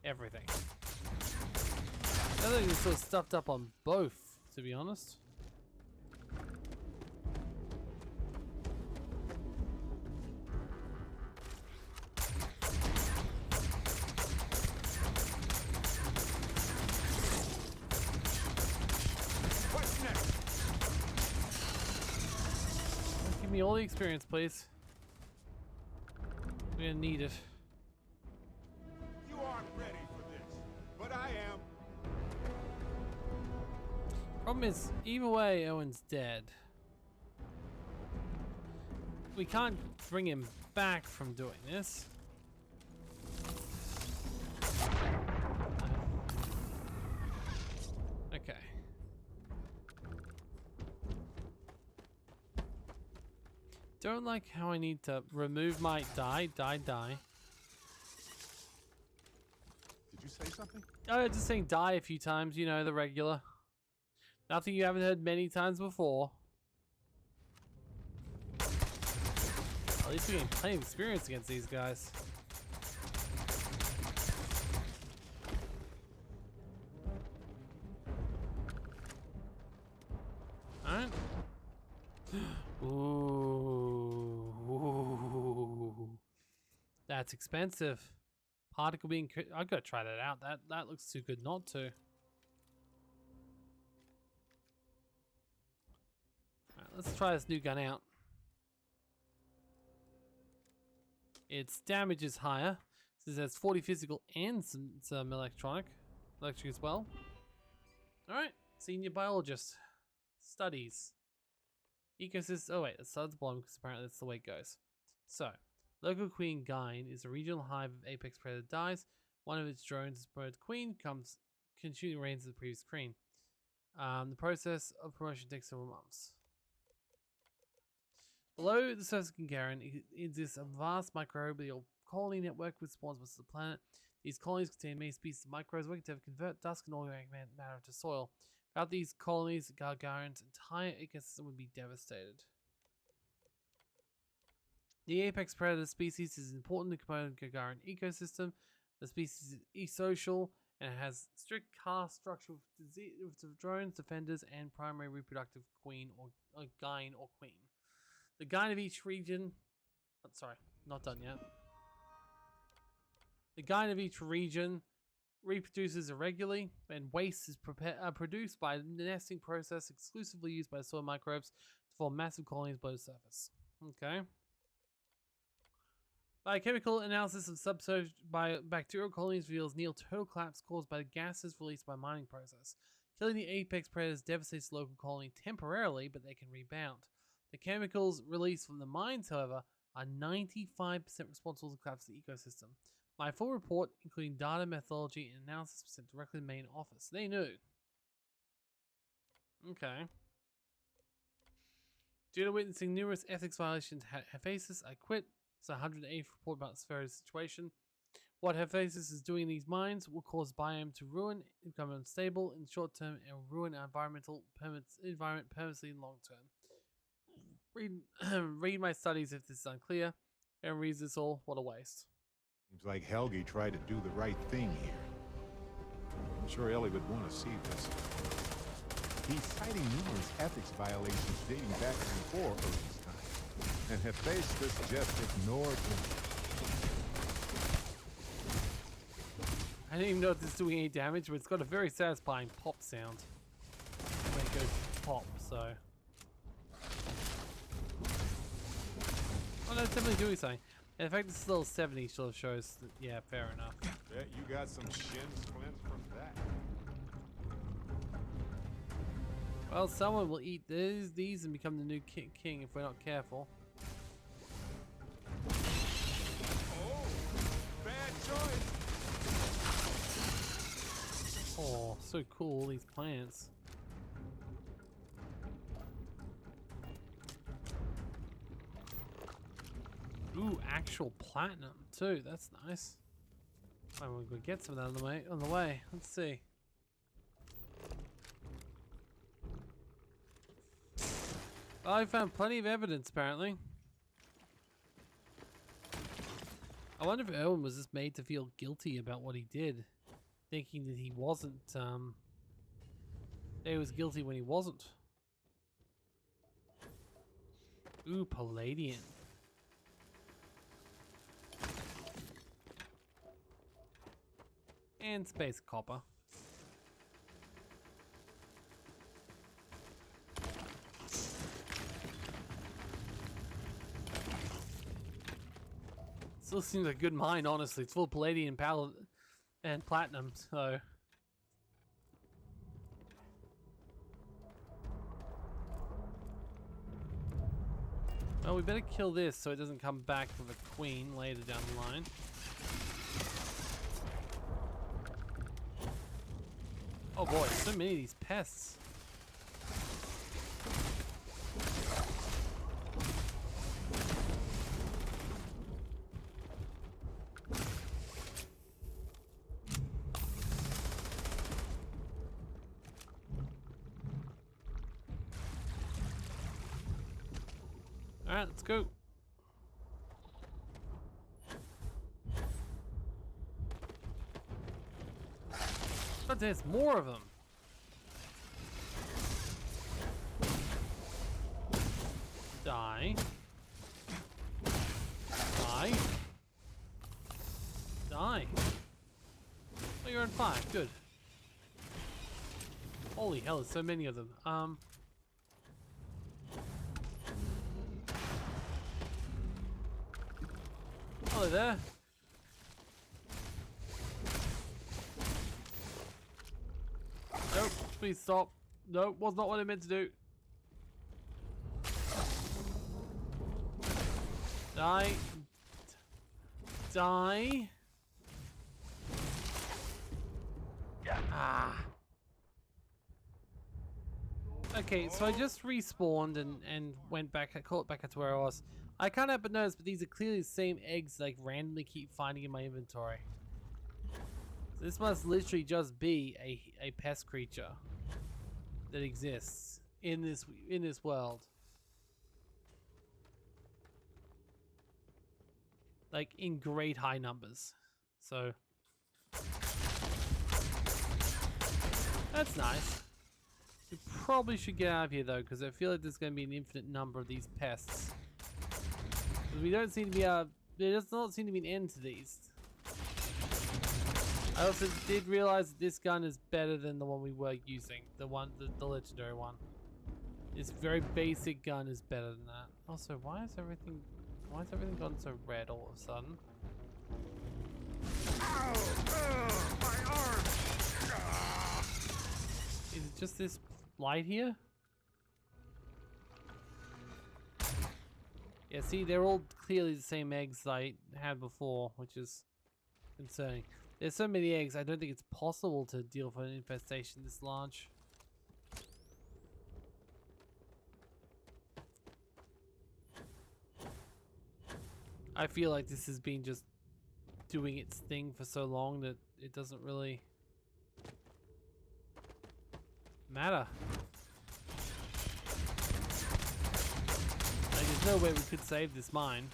everything. I think it's sort of stuffed up on both, to be honest. Give me all the experience, please. We're gonna need it. You aren't ready for this, but I am. Problem is, either way, Owen's dead. We can't bring him back from doing this. Okay. don't like how I need to remove my die. Did you say something? Oh, just saying die a few times, you know, the regular. Nothing you haven't heard many times before. At least we're getting plenty of experience against these guys. Alright. Ooh. That's expensive. Particle being... I've got to try that out. That looks too good not to. Alright, let's try this new gun out. Its damage is higher. This has 40 physical and some electric as well. Alright, senior biologist. Studies. Ecosystem. Oh wait, that's the bottom because apparently that's the way it goes. So, local queen Gyne is a regional hive of apex predator dies. One of its drones is promoted queen, continuing reigns of the previous queen. The process of promotion takes several months. Below the surface of Gagarin exists a vast microbial colony network with spawns most of the planet. These colonies contain many species of microbes working to convert dust and organic matter to soil. Without these colonies, Gagarin's entire ecosystem would be devastated. The apex predator species is an important component of the Gagarin ecosystem. The species is asocial and it has strict caste structure with drones, defenders, and primary reproductive queen or Gyne or queen. The Gyne of each region... Oh, sorry, not done yet. The Gyne of each region reproduces irregularly, and waste is produced by a nesting process exclusively used by soil microbes to form massive colonies below the surface. Okay. Biochemical analysis of subsurface bacterial colonies reveals near total collapse caused by the gases released by mining process. Killing the apex predators devastates the local colony temporarily, but they can rebound. The chemicals released from the mines, however, are 95% responsible for the collapse of the ecosystem. My full report, including data, methodology, and analysis, was sent directly to the main office. They knew. Okay. Due to witnessing numerous ethics violations at Hephaestus, I quit. It's a 108th report about this very situation. What Hephaestus is doing in these mines will cause biome to ruin, become unstable in the short term, and ruin our environment permanently in the long term. Read my studies if this is unclear. And reads this all. What a waste. Seems like Helgi tried to do the right thing here. I'm sure Ellie would want to see this. He's citing numerous ethics violations dating back before Odin's time, and Hephaestus just ignored him. I didn't even know if this is doing any damage, but it's got a very satisfying pop sound when it goes pop, so... Oh no, it's definitely doing something. And in fact, this is level 70 sort of shows that, yeah, fair enough. Bet you got some shin splints from that. Well, someone will eat these and become the new king if we're not careful. Oh, bad choice. Oh, so cool, these plants. Ooh, actual platinum too. That's nice. I'm gonna get some of that on the way. Let's see. Well, I found plenty of evidence apparently. I wonder if Owen was just made to feel guilty about what he did, thinking that he wasn't. That he was guilty when he wasn't. Ooh, Palladian. And space copper. Still seems like a good mine, honestly. It's full of palladium and platinum, so... Well, we better kill this so it doesn't come back with a queen later down the line. Oh boy, so many of these pests. Alright, let's go. But there's more of them. Die. Die. Die. Oh, you're on 5. Good. Holy hell, there's so many of them. Hello there. Nope, please stop. Nope, was not what I meant to do. Die. Die. Ah. Okay, so I just respawned and went back. I called it back to where I was. I can't help but notice, but these are clearly the same eggs like randomly keep finding in my inventory. So this must literally just be a pest creature that exists in this world. Like in great high numbers. So that's nice. We probably should get out of here though, because I feel like there's going to be an infinite number of these pests. Because we don't seem to be there does not seem to be an end to these. I also did realize that this gun is better than the one we were using, the legendary one. This very basic gun is better than that. Also, why has everything gone so red all of a sudden? My arm! Is it just this light here? Yeah, see, they're all clearly the same eggs I had before, which is concerning. There's so many eggs, I don't think it's possible to deal with an infestation this large. I feel like this has been just doing its thing for so long that it doesn't really matter. Like, there's no way we could save this mine.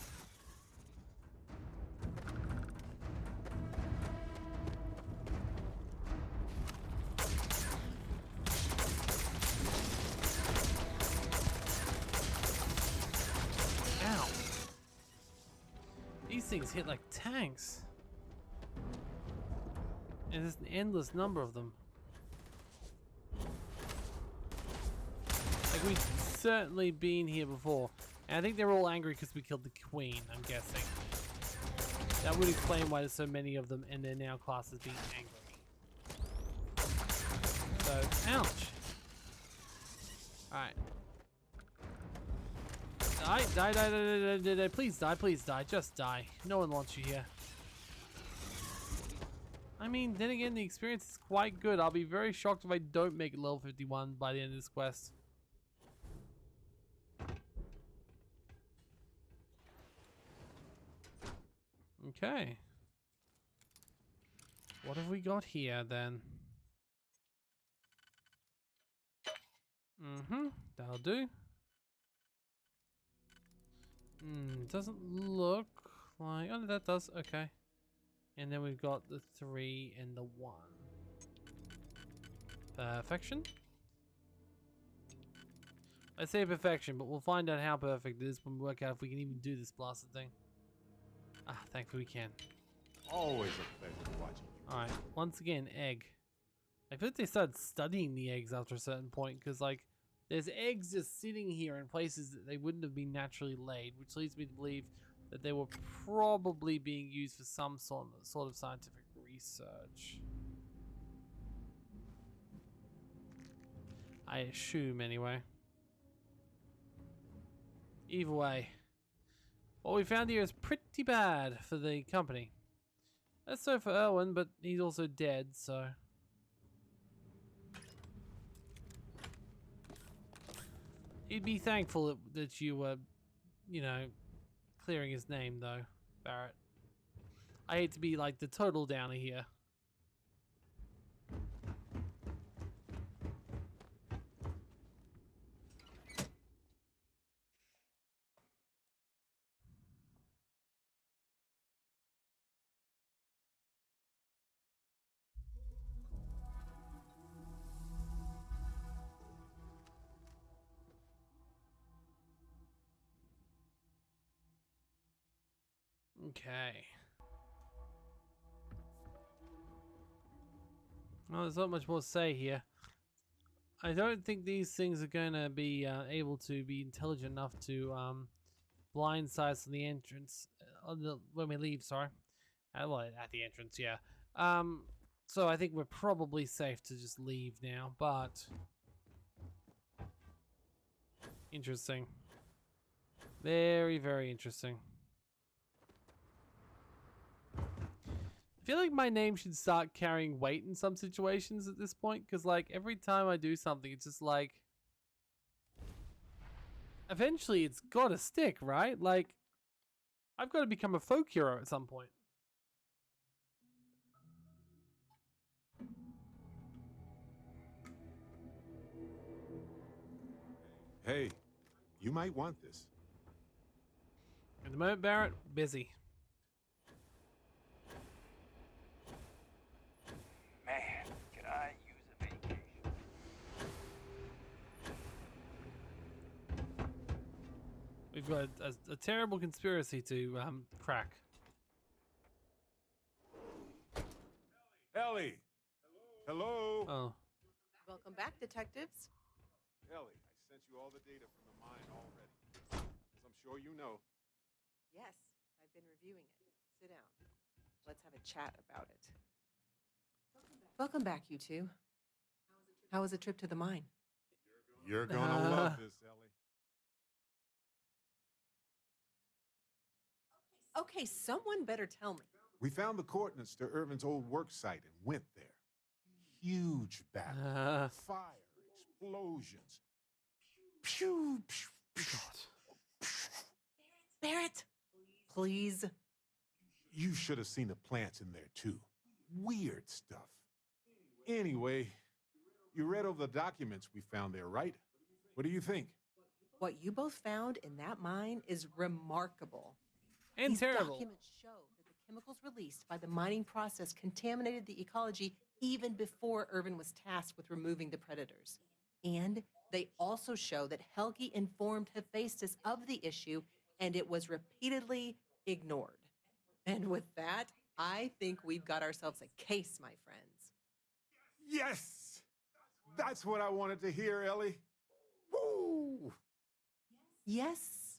Ow. These things hit like tanks. And there's an endless number of them. Like, we've certainly been here before. And I think they're all angry because we killed the queen, I'm guessing. That would explain why there's so many of them and they're now classed as being angry. So, ouch. Alright. Die, please die, just die. No one wants you here. I mean, then again, the experience is quite good. I'll be very shocked if I don't make it level 51 by the end of this quest. Okay. What have we got here then? That'll do. Doesn't look like... Oh, that does. Okay. And then we've got the 3 and the 1. Perfection? I say perfection, but we'll find out how perfect it is when we work out if we can even do this blasted thing. Ah, thankfully we can. Always a pleasure watching you. Alright, once again, egg. I feel like they started studying the eggs after a certain point, because, like, there's eggs just sitting here in places that they wouldn't have been naturally laid, which leads me to believe that they were probably being used for some sort of scientific research. I assume, anyway. Either way, what we found here is pretty bad for the company. That's so for Erwin, but he's also dead, so... He'd be thankful that you were, you know, clearing his name, though, Barrett. I hate to be, like, the total downer here. Okay. Well, there's not much more to say here. I don't think these things are going to be able to be intelligent enough to blindside us on the entrance when we leave. Sorry, well, at the entrance, yeah. So I think we're probably safe to just leave now. But interesting, very, very interesting. I feel like my name should start carrying weight in some situations at this point, because like every time I do something, it's just like eventually it's gotta stick, right? Like I've got to become a folk hero at some point. Hey, you might want this. At the moment, Barrett, busy. Man, could I use a vacation? We've got a terrible conspiracy to crack. Ellie! Hello? Oh. Welcome back, detectives. Ellie, I sent you all the data from the mine already. As I'm sure you know. Yes, I've been reviewing it. Sit down. Let's have a chat about it. Welcome back, you two. How was the trip to the mine? You're gonna love this, Ellie. Okay, someone better tell me. We found the coordinates to Irvin's old work site and went there. Huge battle. Fire, explosions. Pew, pew, pew. Barrett, please. You should have seen the plants in there, too. Weird stuff. Anyway, you read over the documents we found there, right? What do you think? What you both found in that mine is remarkable. And These terrible. documents show that the chemicals released by the mining process contaminated the ecology even before Irvin was tasked with removing the predators. And they also show that Helgi informed Hephaestus of the issue, and it was repeatedly ignored. And with that, I think we've got ourselves a case, my friends. Yes! That's what I wanted to hear, Ellie. Woo! Yes,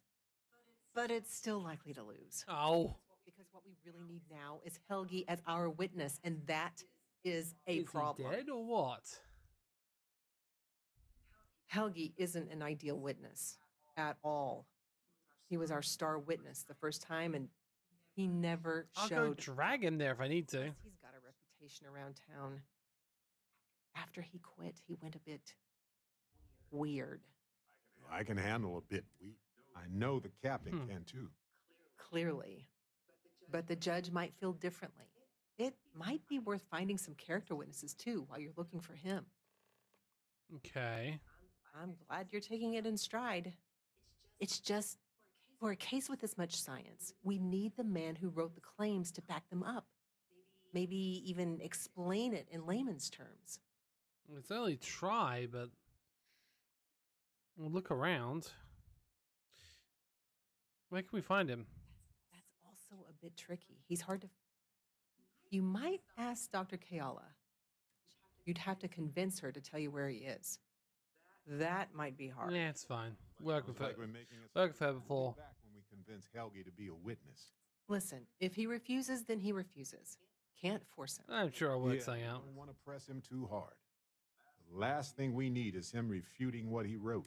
but it's still likely to lose. Oh. Because what we really need now is Helgi as our witness, and that is a Is problem. he dead or what? Helgi isn't an ideal witness at all. He was our star witness the first time, and he never I'll showed. go drag him there if I need to. He's got a reputation around town. After he quit, he went a bit weird. I can handle a bit weak. I know the captain can too. Clearly. But the judge might feel differently. It might be worth finding some character witnesses too while you're looking for him. Okay. I'm glad you're taking it in stride. It's just, for a case with this much science, we need the man who wrote the claims to back them up. Maybe even explain it in layman's terms. We'll certainly try, but we'll look around. Where can we find him? That's also a bit tricky. He's hard to... You might ask Dr. Kayala. You'd have to convince her to tell you where he is. That might be hard. Yeah, it's fine. Work with her. Like we're making us Worked with her before. back when we convince Helgi to be a witness. Listen, if he refuses, then he refuses. Can't force him. I'm sure I'll work something I out. don't want to press him too hard. The last thing we need is him refuting what he wrote.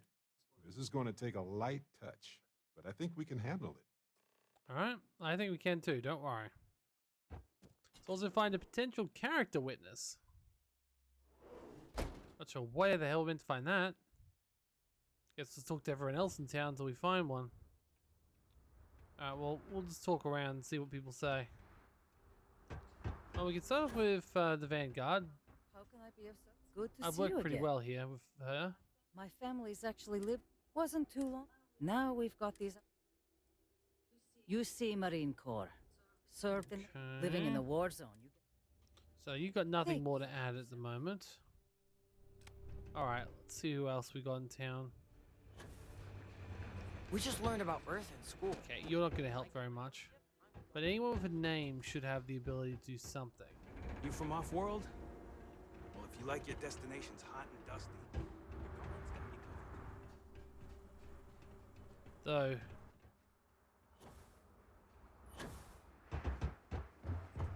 This is going to take a light touch, but I think we can handle it. All right. I think we can too. Don't worry. Let's also find a potential character witness. Not sure where the hell we meant to find that. Guess let's talk to everyone else in town until we find one. Alright, well, we'll just talk around and see what people say. Well, we can start off with the Vanguard. How can I be of service? Good to I've see you worked pretty again. well here with her. My family's actually lived. Wasn't too long. Now we've got these. You see, Marine Corps. Served in. Living in the war zone. So you got nothing more to add at the moment. Alright, let's see who else we got in town. We just learned about Earth in school. Okay, you're not going to help very much. But anyone with a name should have the ability to do something. You from off-world? Well, if you like your destinations hot and dusty, Though.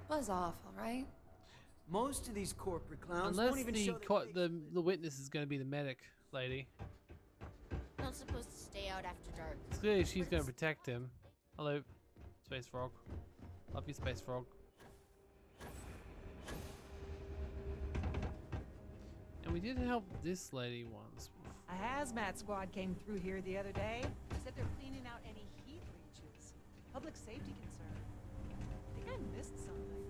Buzz off, all right? Most of these corporate clowns Unless won't even the show their the witness is going to be the medic lady. Not supposed to stay out after dark. Clearly she's going to protect him. Hello, Space Frog. Love you, Space Frog. And we did help this lady once. A hazmat squad came through here the other day. They said they're cleaning out any heat leeches. Public safety concern. I think I missed something.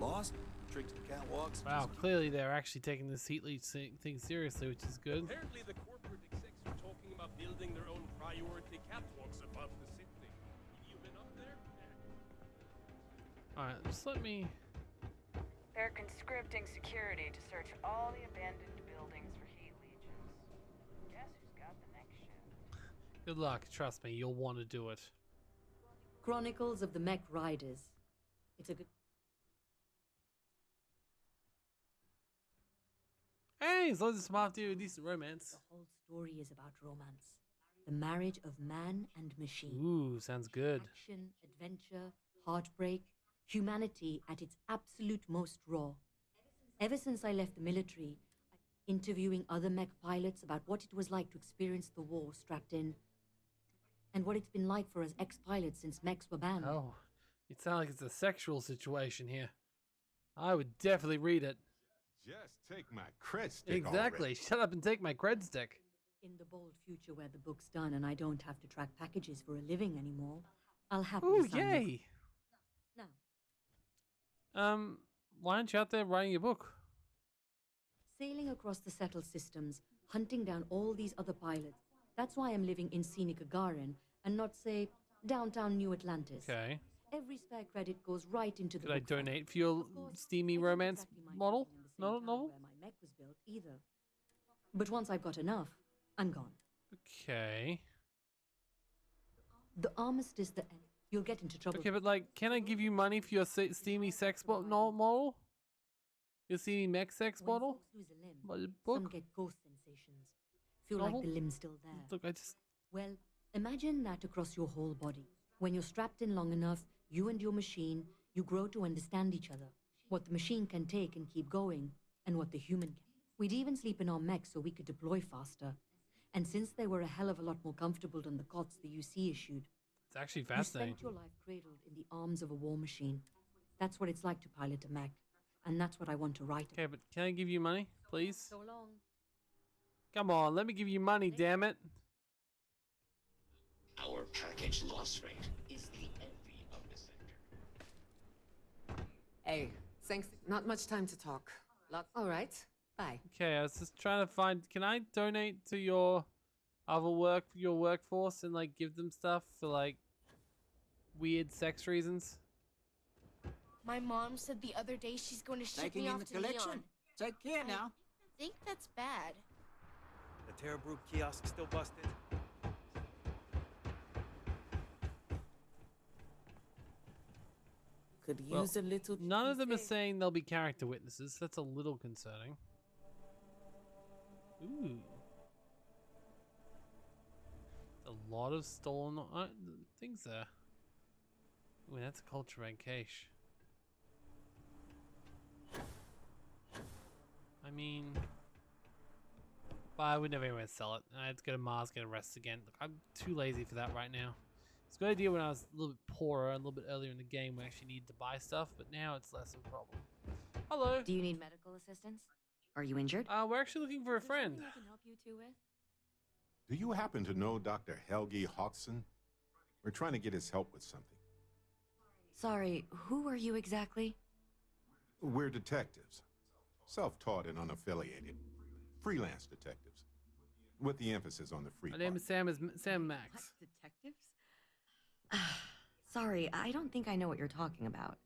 lost? Tricks the catwalks? Wow, clearly they're actually taking this heat leech thing seriously, which is good. Apparently the corporate execs are talking about building their own priority catwalks above the city. You been up there? Alright, just let me... They're conscripting security to search all the abandoned buildings for heat leeches. Guess who's got the next shift? Good luck, trust me, you'll want to do it. Chronicles of the Mech Riders. It's a good... Hey, as long as it's after you a decent romance. The whole story is about romance. The marriage of man and machine. Ooh, sounds good. Action, adventure, heartbreak, humanity at its absolute most raw. Ever since I left the military, interviewing other mech pilots about what it was like to experience the war strapped in, and what it's been like for us ex-pilots since mechs were banned. Oh, it sounds like it's a sexual situation here. I would definitely read it. Just take my cred stick. Exactly. Already. Shut up and take my cred stick. In the bold future where the book's done and I don't have to track packages for a living anymore, I'll happily Ooh, sign up. yay. Now, Why aren't you out there writing a book? sailing across the settled systems, hunting down all these other pilots. That's why I'm living in scenic Gagarin and not, say, downtown New Atlantis. Okay. Every spare credit goes right into the Could I book fund. donate for your steamy romance model? No, novel? Where my mech was built either. But once I've got enough, I'm gone. Okay. The armistice that you'll get into trouble. Okay, but like, can I give you money for your steamy sex model? Your steamy mech sex When model? folks lose a limb, Book? some get ghost sensations. Feel Novel? like the limb's still there. Look, I just... Well, imagine that across your whole body. When you're strapped in long enough, you and your machine, you grow to understand each other. What the machine can take and keep going, and what the human can. We'd even sleep in our mechs so we could deploy faster. And since they were a hell of a lot more comfortable than the cots the UC issued, It's actually you fascinating. spent your life cradled in the arms of a war machine. That's what it's like to pilot a mech. And that's what I want to write. Okay, but can I give you money, please? So long. Come on, let me give you money, damn it. Our package loss rate is the envy of the sector. Hey, thanks. Not much time to talk. All right. Bye. Okay, I was just trying to find... Can I donate to your your workforce and like give them stuff for like weird sex reasons? My mom said the other day she's going to ship Taking me in off the to collection. Neon. Take care now. I think that's bad. The Terrabrew kiosk still busted? Could Well, use a little. None of them are saying they'll be character witnesses. That's a little concerning. Ooh. A lot of stolen things there. Ooh, that's a culture bank cache. I mean... But I would never even sell it. I had to go to Mars, get arrested again. Look, I'm too lazy for that right now. It's a good idea when I was a little bit poorer, a little bit earlier in the game, we actually needed to buy stuff, but now it's less of a problem. Hello. Do you need medical assistance? Are you injured? We're actually looking for a friend. I can help you two with? Do you happen to know Dr. Helgi Hodgson? We're trying to get his help with something. Sorry, who are you exactly? We're detectives. Self-taught and unaffiliated. Freelance detectives. With the emphasis on the free My name is Sam Max. Detectives? Sorry, I don't think I know what you're talking about.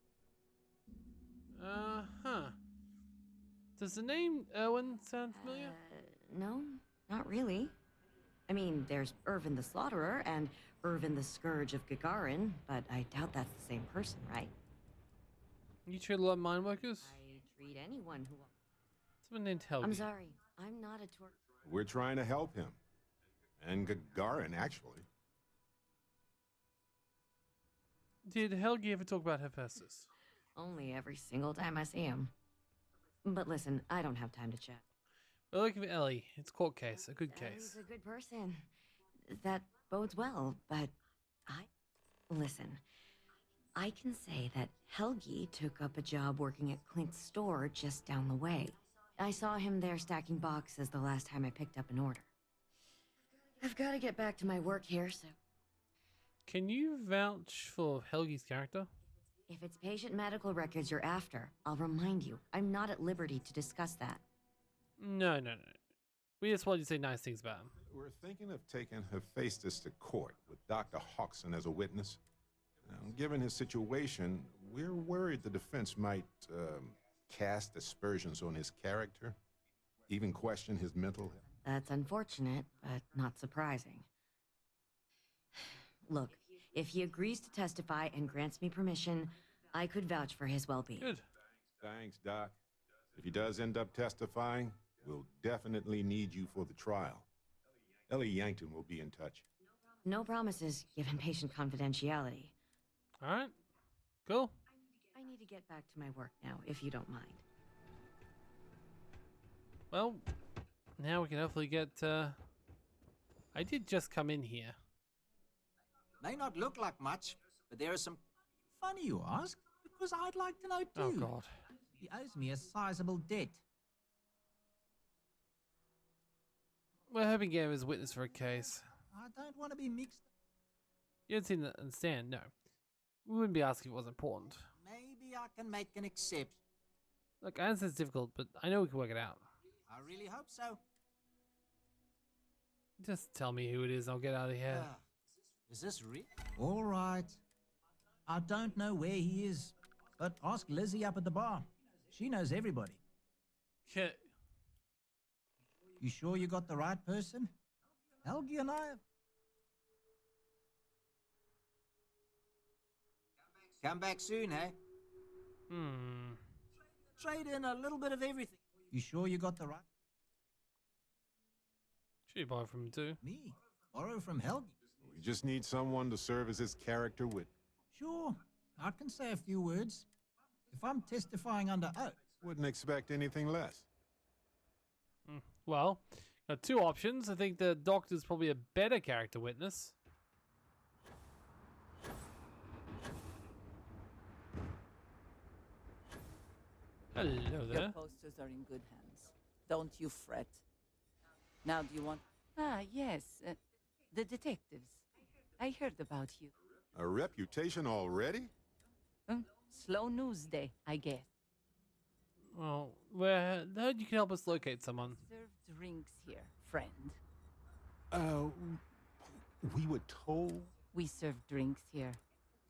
Huh. Does the name Erwin sound familiar? No, not really. I mean, there's Irvin the Slaughterer and Irvin the Scourge of Gagarin, but I doubt that's the same person, right? You treat a lot of mine workers? I treat anyone who... Someone named Helgi. I'm sorry. I'm not a tour... We're trying to help him. And Gagarin, actually. Did Helgi ever talk about Hephaestus? Only every single time I see him. But listen, I don't have time to chat. We're looking for Ellie. It's a court case. A good case. He's a good person. That bodes well, but Listen, I can say that Helgi took up a job working at Clint's store just down the way. I saw him there stacking boxes the last time I picked up an order. I've got to get back to my work here, so... Can you vouch for Helgi's character? If it's patient medical records you're after, I'll remind you, I'm not at liberty to discuss that. No. We just wanted to say nice things about him. We're thinking of taking Hephaestus to court with Dr. Hodgson as a witness. Now, given his situation, we're worried the defense might cast aspersions on his character, even question his mental health. That's unfortunate, but not surprising. Look, if he agrees to testify and grants me permission, I could vouch for his well-being. Good. Thanks, Doc. If he does end up testifying, we'll definitely need you for the trial. Ellie Yankton will be in touch. No promises, given patient confidentiality. All right. Cool. I need to get back to my work now, if you don't mind. Well, now we can hopefully get... I did just come in here. May not look like much, but there are some... Funny you ask, because I'd like to know too. Oh, God. He owes me a sizable debt. We're hoping to get him as a witness for a case. I don't want to be mixed. You don't seem to understand, no. We wouldn't be asking if it was important. Maybe I can make an exception. Look, I understand it's difficult, but I know we can work it out. I really hope so. Just tell me who it is, I'll get out of here. Is this real? All right. I don't know where he is, but ask Lizzie up at the bar. She knows everybody. Okay. You sure you got the right person? Helgi and I have... Come back soon, eh? Trade in a little bit of everything. You sure you got the right... Should you borrow from him too? Me? Borrow from Helgi? We just need someone to serve as his character witness. Sure. I can say a few words. If I'm testifying under oath... Wouldn't expect anything less. Well, got two options. I think the doctor's probably a better character witness. Hello there. Your posters are in good hands. Don't you fret. Now, do you want... Ah, yes. The detectives. I heard about you. A reputation already? Slow news day, I guess. Well, where you can help us locate someone. Serve drinks here, friend. We were told... We serve drinks here.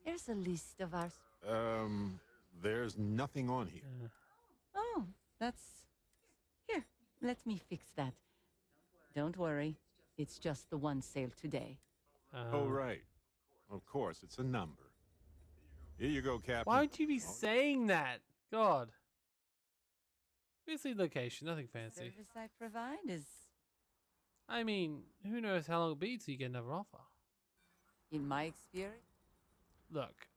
Here's a list of our... There's nothing on here. Oh, that's... Here, let me fix that. Don't worry. It's just the one sale today. Oh, right. Of course, it's a number. Here you go, Captain. Why would you be saying that? God. Basically location, nothing fancy. Service I provide is... I mean, who knows how long it'll be till you get another offer. In my experience? Look,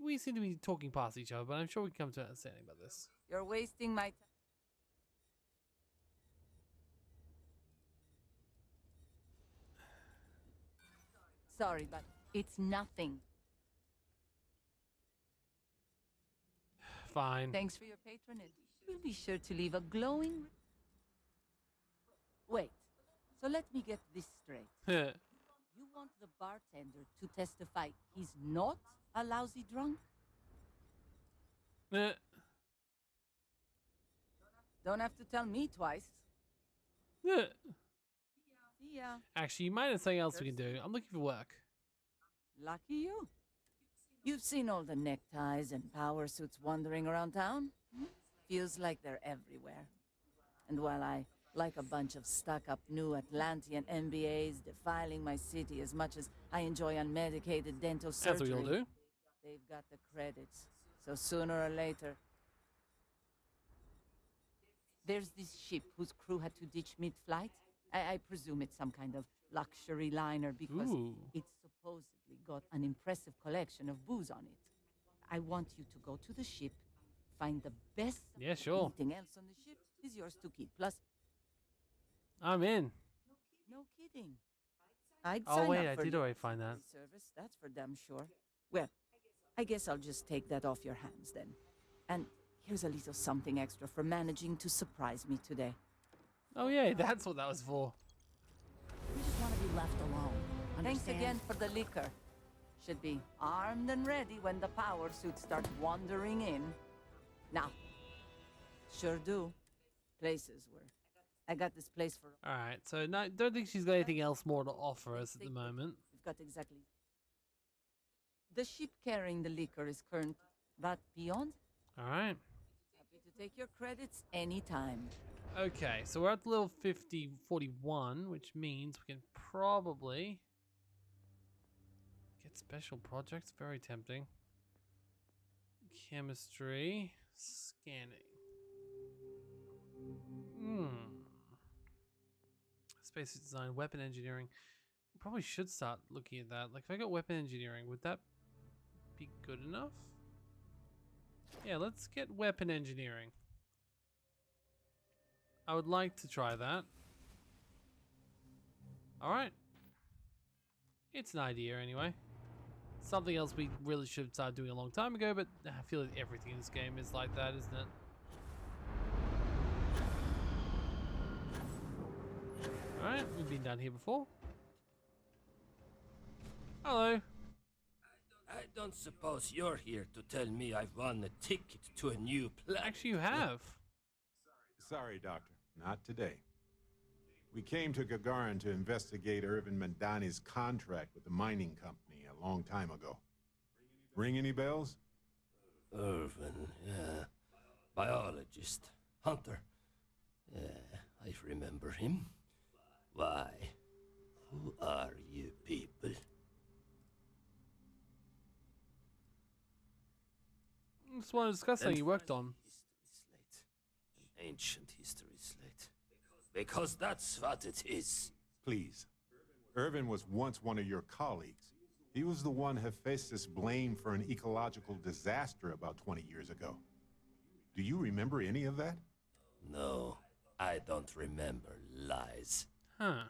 we seem to be talking past each other, but I'm sure we can come to an understanding about this. You're wasting my time. Sorry, but it's nothing. Fine. Thanks for your patronage. We'll be sure to leave a glowing... Wait, so let me get this straight. You want the bartender to testify he's not a lousy drunk? Don't have to tell me twice. See ya. Actually, you might have something else we can do. I'm looking for work. Lucky you. You've seen all the neckties and power suits wandering around town. Feels like they're everywhere. And while I Like a bunch of stuck-up new Atlantean MBAs defiling my city as much as I enjoy unmedicated dental surgery. As we all do. They've got the credits, so sooner or later... There's this ship whose crew had to ditch mid-flight. I presume it's some kind of luxury liner because it supposedly got an impressive collection of booze on it. I want you to go to the ship, find the best... Yeah, sure. Anything else on the ship is yours to keep. Plus... I'm in. No kidding. I'd Oh sign wait, up I for did already find that. service, that's for damn sure. Well, I guess I'll just take that off your hands then. And here's a little something extra for managing to surprise me today. Oh yeah, that's what that was for. We just want to be left alone. Thanks Understand? again for the liquor. Should be armed and ready when the power suits start wandering in. Now, sure do. Places where I got this place for... Alright, so no, don't think she's got anything else more to offer us at the moment. We've got exactly... The ship carrying the liquor is current, but beyond... Alright. Happy to take your credits anytime. Okay, so we're at level 41, which means we can probably get special projects. Very tempting. Chemistry. Scanning. Space design, weapon engineering. Probably should start looking at that. Like if I got weapon engineering, would that be good enough? Yeah, let's get weapon engineering. I would like to try that. Alright. It's an idea anyway. Something else we really should have started doing a long time ago, but I feel like everything in this game is like that, isn't it? Alright, we've been down here before. Hello. I don't suppose you're here to tell me I've won a ticket to a new planet. Actually, you have. Sorry, Doctor. Not today. We came to Gagarin to investigate Irvin Mandani's contract with the mining company a long time ago. Ring any bells? Irvin, yeah. Biologist. Hunter. Yeah, I remember him. Why? Who are you people? Just want to discuss something you worked on. An ancient history slate. Because that's what it is. Please. Irvin was once one of your colleagues. He was the one Hephaestus blamed for an ecological disaster about 20 years ago. Do you remember any of that? No, I don't remember lies. Huh.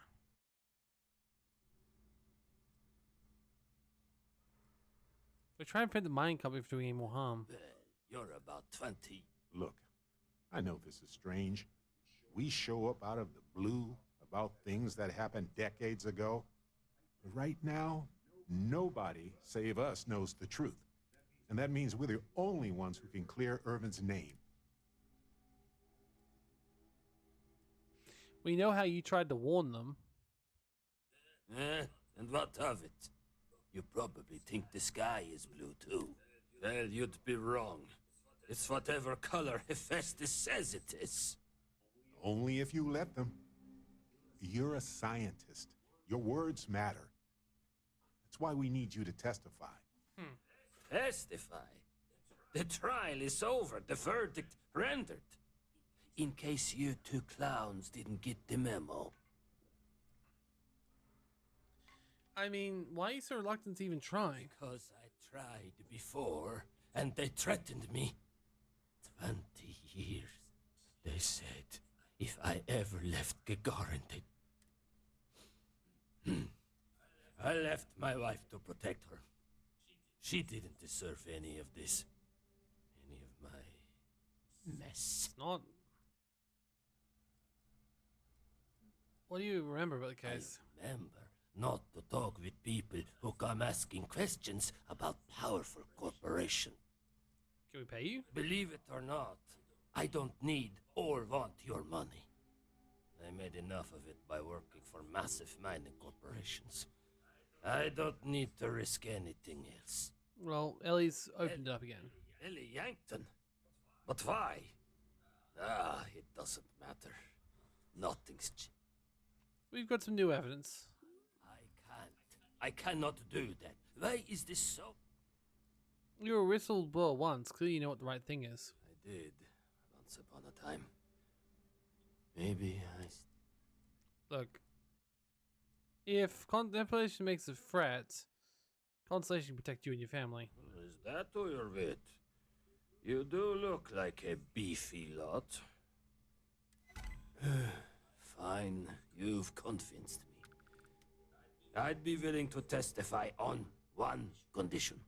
We're trying to prevent the mining company from doing any more harm. You're about 20. Look, I know this is strange. We show up out of the blue about things that happened decades ago. But right now, nobody save us knows the truth. And that means we're the only ones who can clear Irvin's name. We know how you tried to warn them. And what of it? You probably think the sky is blue too. Well, you'd be wrong. It's whatever color Hephaestus says it is. Only if you let them. You're a scientist. Your words matter. That's why we need you to testify. Testify? The trial is over, the verdict rendered. In case you two clowns didn't get the memo. I mean, why are you so reluctant to even try? Because I tried before, and they threatened me. 20 years, they said. If I ever left Gagarin, I left my wife to protect her. She didn't deserve any of this. Any of my mess. It's not. What do you remember about the case? I remember not to talk with people who come asking questions about powerful corporations. Can we pay you? Believe it or not, I don't need or want your money. I made enough of it by working for massive mining corporations. I don't need to risk anything else. Well, Ellie's opened it up again. Ellie Yankton? But why? Ah, it doesn't matter. Nothing's We've got some new evidence. I cannot do that. Why is this so? You were a whistleblower once. Clearly you know what the right thing is. I did. Once upon a time. Maybe Look. If Contemplation makes a threat, Constellation can protect you and your family. Is that to your wit? You do look like a beefy lot. Fine, you've convinced me. I'd be willing to testify on one condition.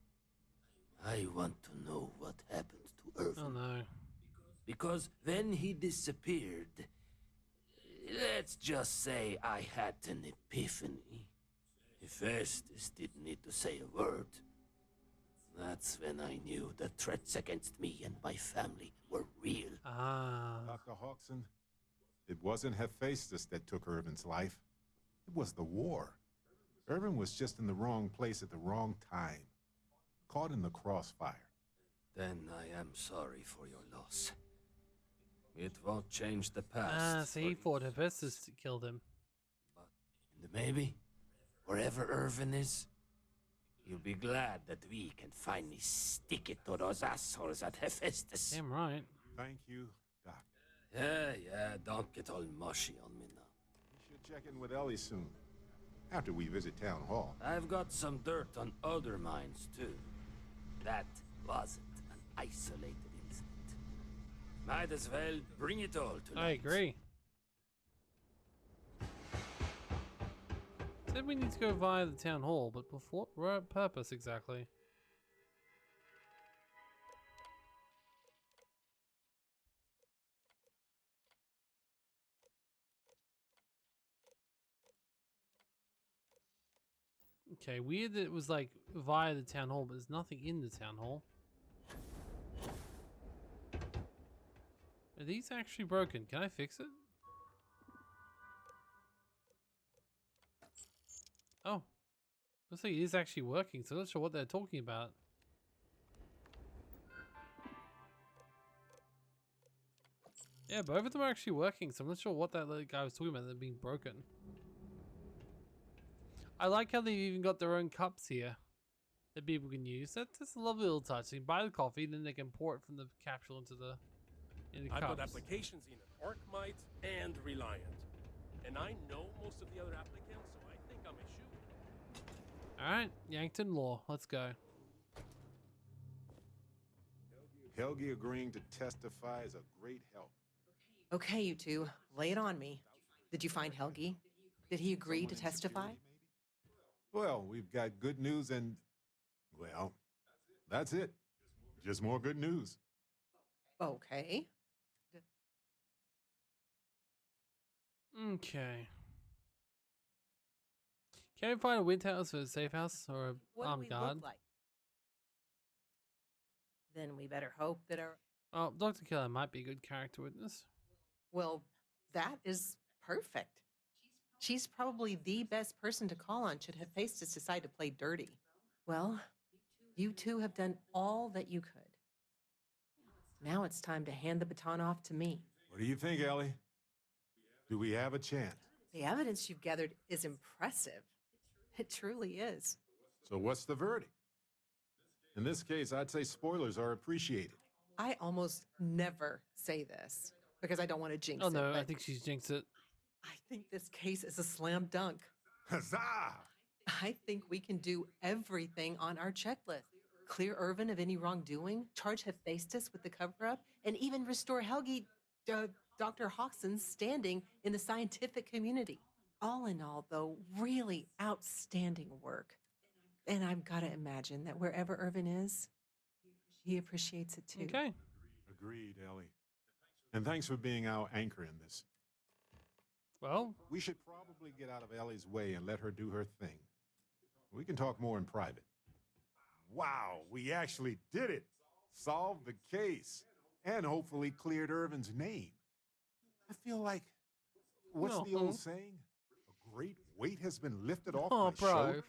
I want to know what happened to Irvin. Oh no. Because when he disappeared, let's just say I had an epiphany. Hephaestus didn't need to say a word. That's when I knew the threats against me and my family were real. Dr. Hawkson, it wasn't Hephaestus that took Irvin's life. It was the war. Irvin was just in the wrong place at the wrong time. Caught in the crossfire. Then I am sorry for your loss. It won't change the past. So he thought Hephaestus killed him. And maybe, wherever Irvin is, you'll be glad that we can finally stick it to those assholes at Hephaestus. Damn right. Thank you, Doctor. Yeah, don't get all mushy on me now. We should check in with Ellie soon, after we visit Town Hall. I've got some dirt on other mines, too. That wasn't an isolated incident. Might as well bring it all to light. I agree. Said we need to go via the town hall, but for what purpose exactly? Okay, weird that it was like via the town hall, but there's nothing in the town hall. Are these actually broken? Can I fix it? Oh. Looks like it is actually working, so I'm not sure what they're talking about. Yeah, both of them are actually working, so I'm not sure what that guy was talking about, them being broken. I like how they've even got their own cups here that people can use. That's just a lovely little touch. So you buy the coffee, then they can pour it from the capsule into the I've cups. got applications in Arkmite and Reliant. And I know most of the other applicants, so I think I'm a shoe. Alright, Yankton Law. Let's go. Helgi agreeing to testify is a great help. Okay, you two, lay it on me. Did you find Helgi? Did he agree to testify? Well, we've got good news and, well, that's it. Just more good news. Okay. Okay. Can we find a wind house or a safe house or a What do armed we guard? look like? Then we better hope that our... Oh, Dr. Killer might be a good character witness. Well, that is perfect. She's probably the best person to call on should Hephaestus decide to play dirty. Well, you two have done all that you could. Now it's time to hand the baton off to me. What do you think, Ellie? Do we have a chance? The evidence you've gathered is impressive. It truly is. So what's the verdict? In this case, I'd say spoilers are appreciated. I almost never say this because I don't want to jinx it. Oh no, I but think she's jinxed it. I think this case is a slam dunk. Huzzah! I think we can do everything on our checklist. Clear Irvin of any wrongdoing, charge Hephaestus with the cover-up, and even restore Helgi, Dr. Hawkson's standing in the scientific community. All in all, though, really outstanding work. And I've got to imagine that wherever Irvin is, he appreciates it too. Okay. Agreed, Ellie. And thanks for being our anchor in this. Well, we should probably get out of Ellie's way and let her do her thing. We can talk more in private. Wow, we actually did it. Solved the case. And hopefully cleared Irvin's name. I feel like, what's the old saying? A great weight has been lifted off my shoulders.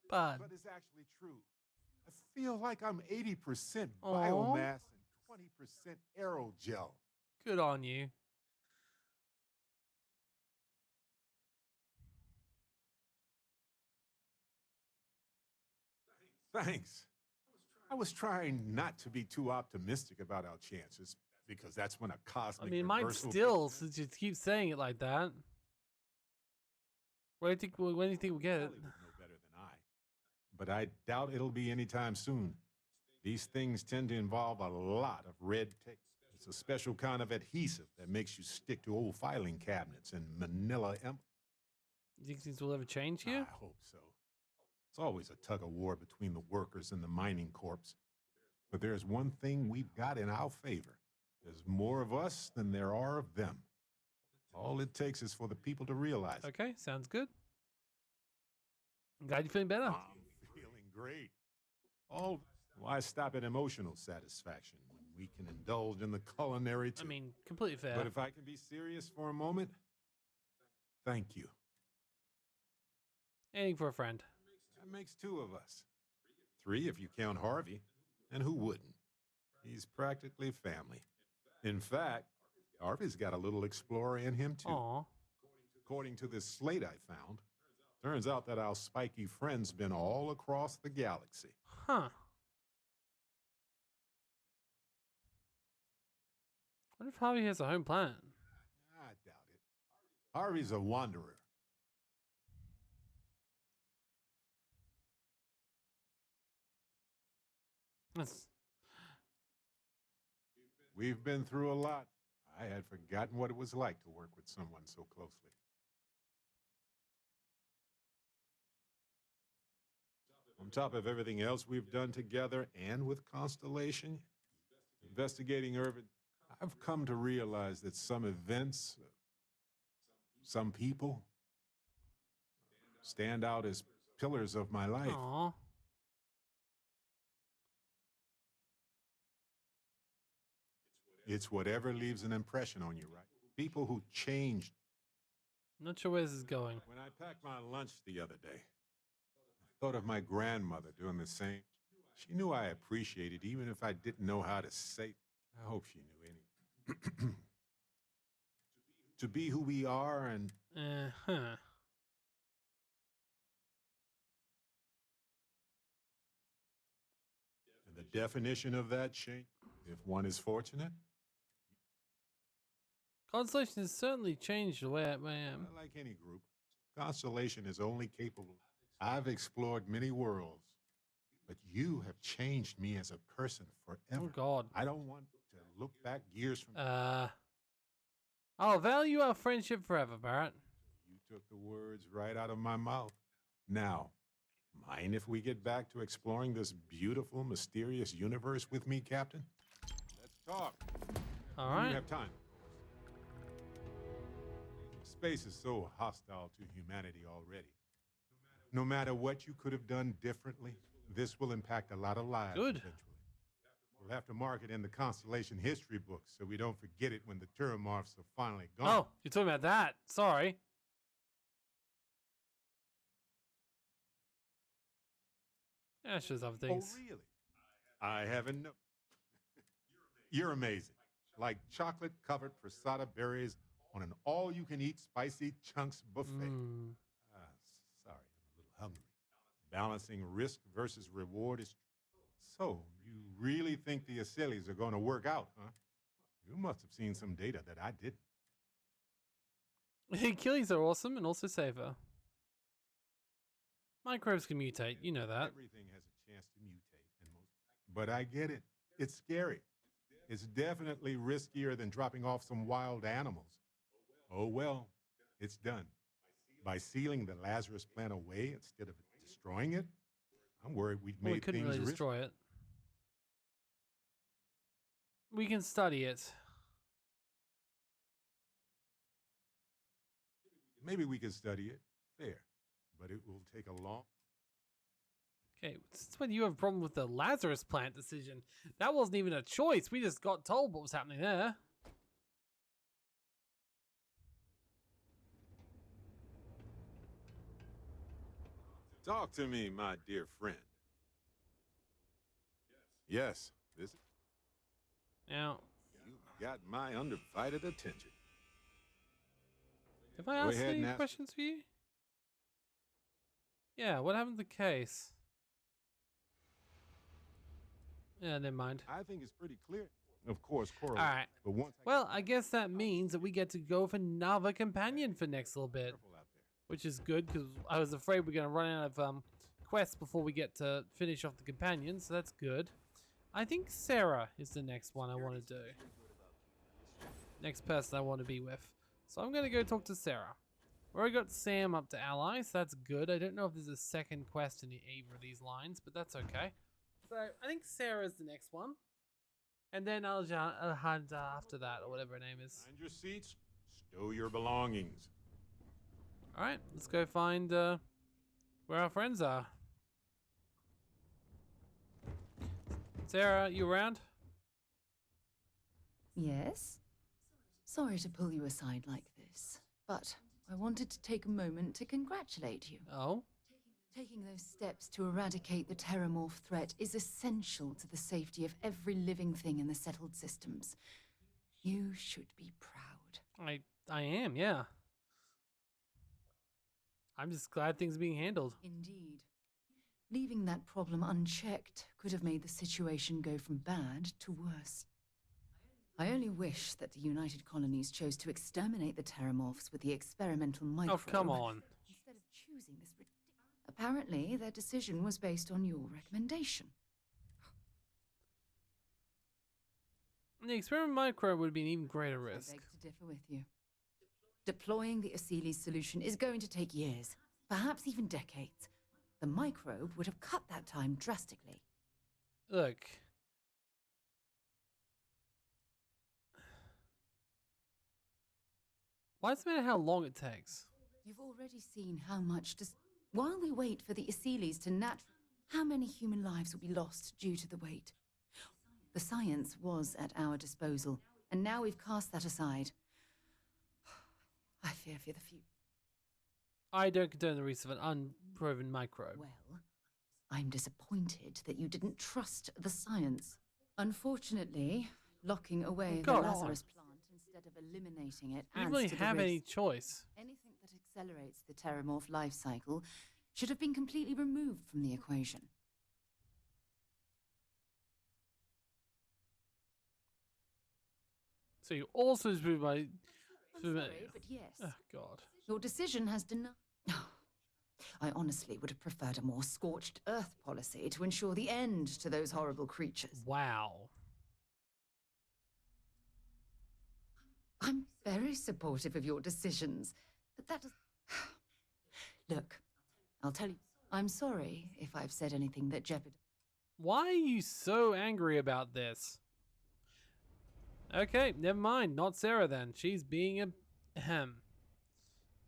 Bud. But it's actually true. I feel like I'm 80% biomass and 20% aerogel. Good on you. Thanks. I was trying not to be too optimistic about our chances, because that's when a I cosmic mean, mine reversal still, since you keep saying it like that. When do you think we'll get it? Holly would know better than I. But I doubt it'll be anytime soon. These things tend to involve a lot of red tape. It's a special kind of adhesive that makes you stick to old filing cabinets and manila Do you think things will ever change here? I hope so. It's always a tug of war between the workers and the mining corps. But there's one thing we've got in our favor. There's more of us than there are of them. All it takes is for the people to realize it. Okay, sounds good. I'm glad you're feeling better. I'm feeling great. Oh, why stop at emotional satisfaction when we can indulge in the culinary too? I mean, completely fair. But if I can be serious for a moment, thank you. Anything for a friend. That makes two of us. Three if you count Harvey. And who wouldn't? He's practically family. In fact, Harvey's got a little explorer in him too. Aww. According to this slate I found, turns out that our spiky friend's been all across the galaxy. Huh. What if Harvey has a home planet? I doubt it. Harvey's a wanderer. That's... We've been through a lot. I had forgotten what it was like to work with someone so closely. On top of everything else we've done together and with Constellation, investigating Irvin, I've come to realize that some events, some people, stand out as pillars of my life. Aww. It's whatever leaves an impression on you, right? People who changed. Not sure where this is going. When I packed my lunch the other day, I thought of my grandmother doing the same. She knew I appreciated, even if I didn't know how to say. I hope she knew any. To be who we are and... Uh-huh. And the definition of that change, if one is fortunate. Constellation has certainly changed the way I am. Like any group, Constellation is only capable. I've explored many worlds, but you have changed me as a person forever. Oh, God. I don't want to look back years from I'll value our friendship forever, Barrett. You took the words right out of my mouth. Now, mind if we get back to exploring this beautiful, mysterious universe with me, Captain? Let's talk. All right. You have time. Space is so hostile to humanity already. No matter what you could have done differently, this will impact a lot of lives eventually. We'll have to mark it in the Constellation history books so we don't forget it when the Terramorphs are finally gone. Oh, you're talking about that. Sorry. Yeah, it's just other things. Oh, really? I haven't known. You're amazing. Like chocolate-covered prasada berries on an all-you-can-eat spicy chunks buffet. Sorry, I'm a little hungry. Balancing risk versus reward is... So, you really think the Aceles are going to work out, huh? You must have seen some data that I didn't. Achilles are awesome and also safer. Microbes can mutate, you know that. Everything has a chance to mutate, but I get it. It's scary. It's definitely riskier than dropping off some wild animals. Oh well, it's done. By sealing the Lazarus plant away instead of destroying it, I'm worried we've made we couldn't things really destroy it. We can study it. Maybe we can study it. Fair. But it will take a long... Okay, since when you have a problem with the Lazarus plant decision? That wasn't even a choice. We just got told what was happening there. Talk to me, my dear friend. Yes, this... Now... You've got my undivided attention. Have I asked any questions for you? Yeah, what happened to the case? Yeah, never mind. I think it's pretty clear. Of course, Coral. All right. But once Well, I guess that means that we get to go with another companion for next little bit, which is good because I was afraid we're going to run out of quests before we get to finish off the companions, so that's good. I think Sarah is the next one I want to do. Next person I want to be with. So I'm going to go talk to Sarah. We already got Sam up to ally, so that's good. I don't know if there's a second quest in either of these lines, but that's okay. So I think Sarah's the next one. And then I'll hunt after that, or whatever her name is. Find your seats, stow your belongings. Alright, let's go find where our friends are. Sarah, you around? Yes? Sorry to pull you aside like this, but I wanted to take a moment to congratulate you. Oh? Taking those steps to eradicate the terramorph threat is essential to the safety of every living thing in the settled systems. You should be proud. I am, yeah. I'm just glad things are being handled. Indeed. Leaving that problem unchecked could have made the situation go from bad to worse. I only wish that the United Colonies chose to exterminate the terramorphs with the experimental microbe. Oh, come on. Instead of choosing this apparently, their decision was based on your recommendation. The experiment microbe would be an even greater risk. I beg to differ with you. Deploying the Asili's solution is going to take years, perhaps even decades. The microbe would have cut that time drastically. Look. Why does it matter how long it takes? You've already seen how much while we wait for the Asilis to how many human lives will be lost due to the wait? The science was at our disposal, and now we've cast that aside. I fear for the future. I don't condone the use of an unproven microbe. Well, I'm disappointed that you didn't trust the science. Unfortunately, locking away the Lazarus plant instead of eliminating it You didn't really have any choice. Anything that accelerates the terramorph life cycle should have been completely removed from the equation. So you also disproved my... I'm sorry, but yes. Oh, God. Your decision has denied... I honestly would have preferred a more scorched earth policy to ensure the end to those horrible creatures. Wow. I'm very supportive of your decisions, but that does... Look, I'll tell you, I'm sorry if I've said anything that jeopardizes... Why are you so angry about this? Okay, never mind. Not Sarah then. She's being a... Ahem.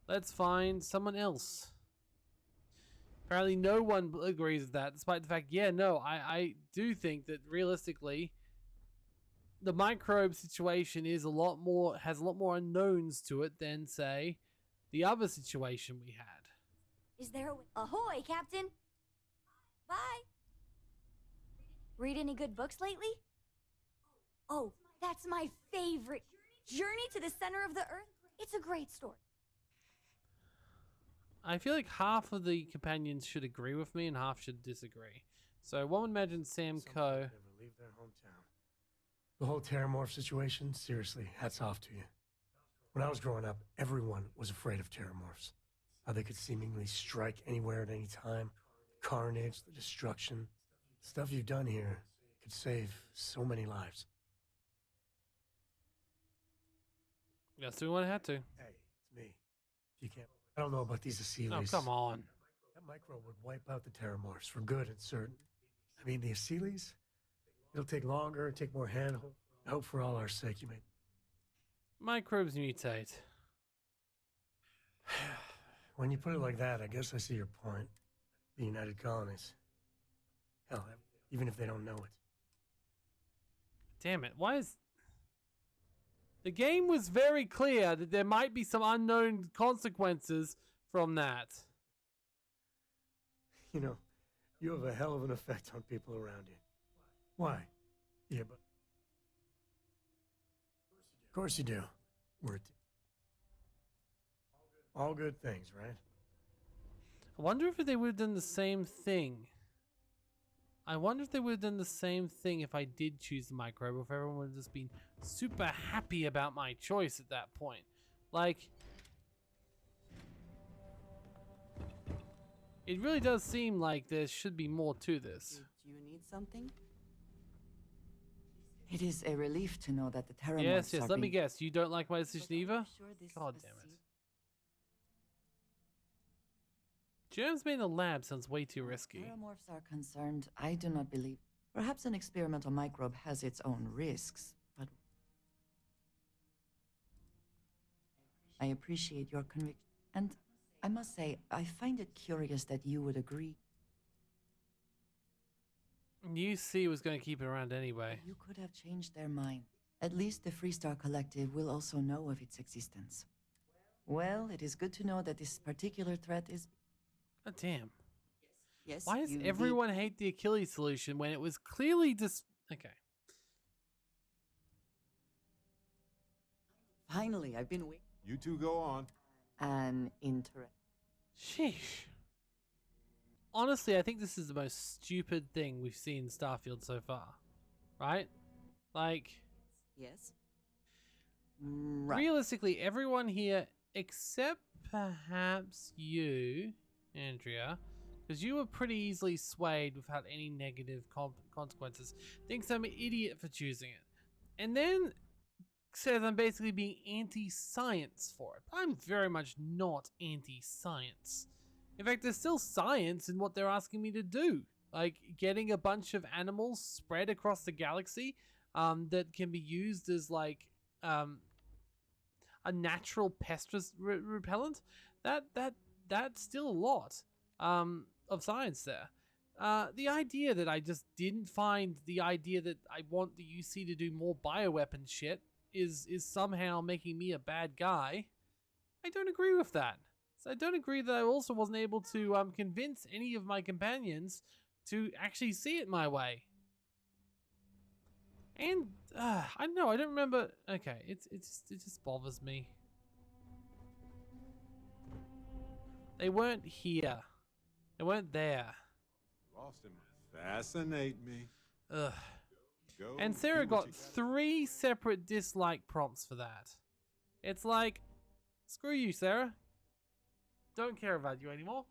Let's find someone else. Apparently no one agrees with that, despite the fact, yeah, no, I do think that realistically, the microbe situation is has a lot more unknowns to it than, say, the other situation we had. Is there a... Ahoy, Captain! Bye! Read any good books lately? Oh, that's my favorite. Journey to the Center of the Earth. It's a great story. I feel like half of the companions should agree with me and half should disagree. So one would imagine Sam Coe... never leave their hometown. The whole terramorph situation, seriously, hats off to you. When I was growing up, everyone was afraid of terramorphs. How they could seemingly strike anywhere at any time. The carnage, the destruction. The stuff you've done here could save so many lives. Yes, we would have had to. Hey, it's me. You can't... I don't know about these Asilis. Oh, come on. That microbe would wipe out the terramorphs for good and certain. I mean, the Asilis, it'll take longer, take more handhold. I hope for all our sake you may... Microbes mutate. When you put it like that, I guess I see your point. The United Colonies. Hell, even if they don't know it. Damn it, why is... The game was very clear that there might be some unknown consequences from that. You know, you have a hell of an effect on people around you. Why? Yeah, but... Of course you do. We're all good things, right? I wonder if they would have done the same thing. I wonder if they would have done the same thing if I did choose the microbe, or if everyone would have just been super happy about my choice at that point. Like, it really does seem like there should be more to this. Did you need something? It is a relief to know that the terramorphs Yes, yes, are let me being... guess. You don't like my decision either? Sure this God damn it. Germs made in the lab sounds way too risky. Terramorphs are concerned, I do not believe. Perhaps an experimental microbe has its own risks, but I appreciate your conviction. And I must say, I find it curious that you would agree. UC was going to keep it around anyway. You could have changed their mind. At least the Freestar Collective will also know of its existence. Well, it is good to know that this particular threat is... God damn. Yes, Why does you everyone hate the Achilles solution when it was clearly just... Okay. Finally, I've been waiting. You two go on. An interest. Sheesh. Honestly, I think this is the most stupid thing we've seen in Starfield so far. Right? Like... Yes? Right. Realistically, everyone here, except perhaps you, Andrea, because you were pretty easily swayed without any negative consequences, thinks I'm an idiot for choosing it. And then says I'm basically being anti-science for it. I'm very much not anti-science. In fact, there's still science in what they're asking me to do. Like getting a bunch of animals spread across the galaxy that can be used as like a natural pest repellent. That's still a lot of science there. The idea that I just didn't find the idea that I want the UC to do more bioweapon shit is somehow making me a bad guy. I don't agree with that. So I don't agree that I also wasn't able to convince any of my companions to actually see it my way. And I don't know. I don't remember. Okay, it just bothers me. They weren't here. They weren't there. Austin, fascinate me. Ugh. Go And do Sarah what got you gotta 3 separate dislike prompts for that. It's like, screw you, Sarah. Don't care about you anymore.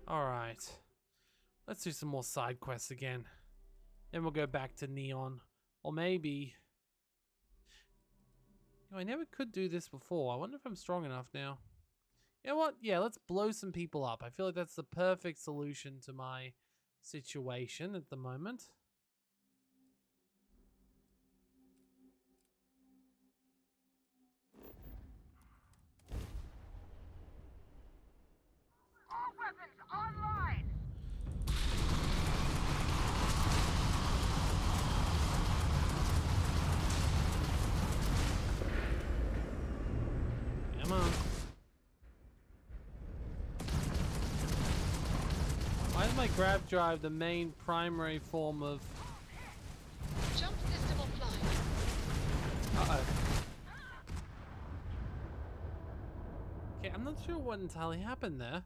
Alright. Let's do some more side quests again. Then we'll go back to Neon. Or maybe... You know, I never could do this before. I wonder if I'm strong enough now. You know what? Yeah, let's blow some people up. I feel like that's the perfect solution to my situation at the moment. All weapons online! Come on. Why is my grab drive the main primary form of... Jump system offline. Uh-oh. Okay, I'm not sure what entirely happened there.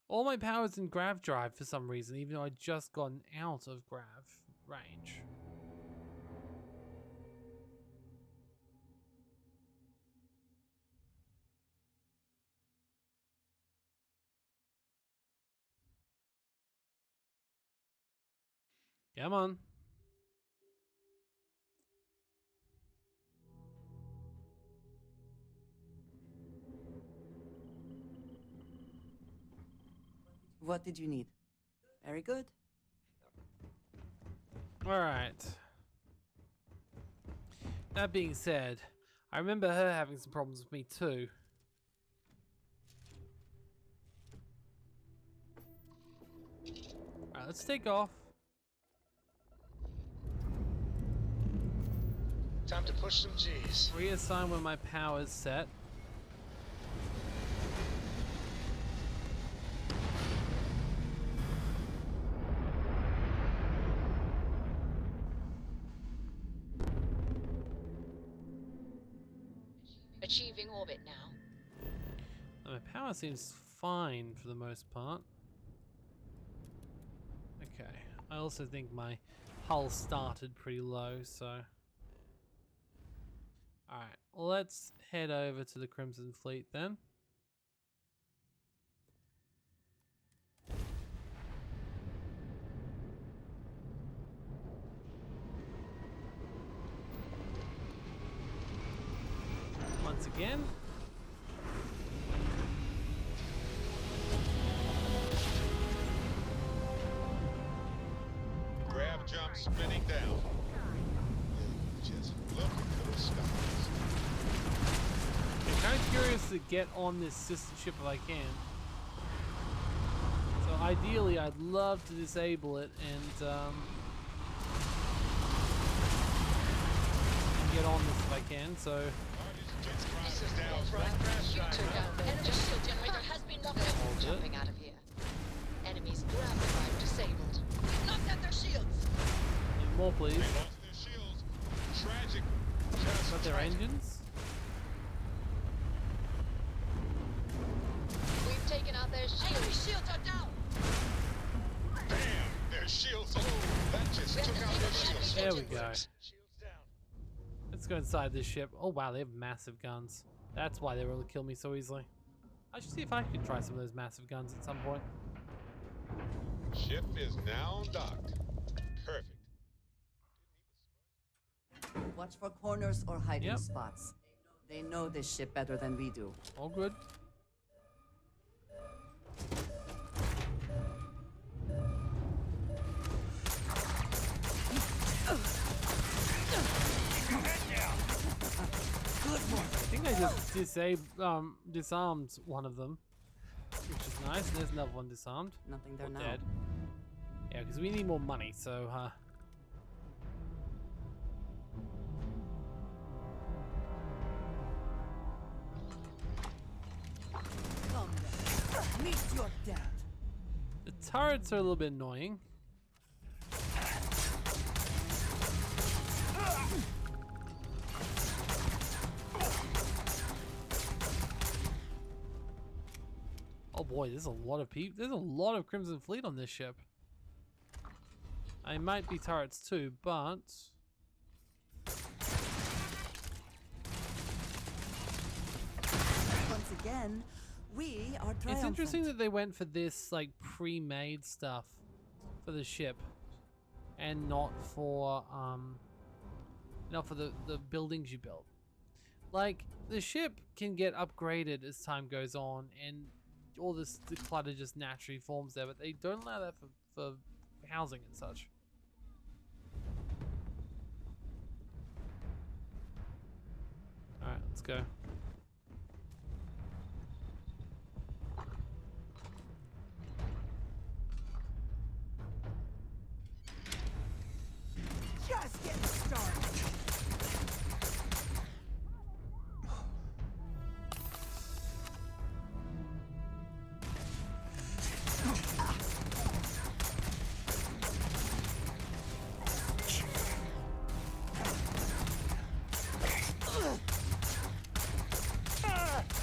All my power's in grav drive for some reason, even though I'd just gotten out of grav range. Come on. What did you need? Very good. Alright. That being said, I remember her having some problems with me too. Alright, let's take off. Time to push some G's. Reassign when my power's set. achieving orbit now. My power seems fine for the most part. Okay. I also think my hull started pretty low, so... Alright, let's head over to the Crimson Fleet then. Once again. Grab jump spinning down. Just look at those stars. I'm kind of curious to get on this sister ship if I can. So ideally, I'd love to disable it and get on this if I can. So. Generator has been knocked out. Jumping out of here. Enemies ground drive disabled. Knocked out their shields. Need more, please. They lost their shields. Tragic. Got their engines. We've taken out their shields. Enemy shields are down. Bam! Their shields. Oh, that just took out their shields. There we go. Let's go inside this ship. Oh wow, they have massive guns. That's why they were able to kill me so easily. I should see if I could try some of those massive guns at some point. Ship is now docked. Perfect. Watch for corners or hiding spots. They know this ship better than we do. All good. I think I just disarmed one of them, which is nice. There's another one disarmed. Nothing there now. Dead. Yeah, because we need more money, so Come then. Meet your death. the turrets are a little bit annoying. Oh boy, there's a lot of people. There's a lot of Crimson Fleet on this ship. I might be turrets too, but Once again, we are triumphant. it's interesting that they went for this like pre-made stuff for the ship, and not for the buildings you built. Like the ship can get upgraded as time goes on, and all the clutter just naturally forms there, but they don't allow that for housing and such. Alright, let's go. Just getting started.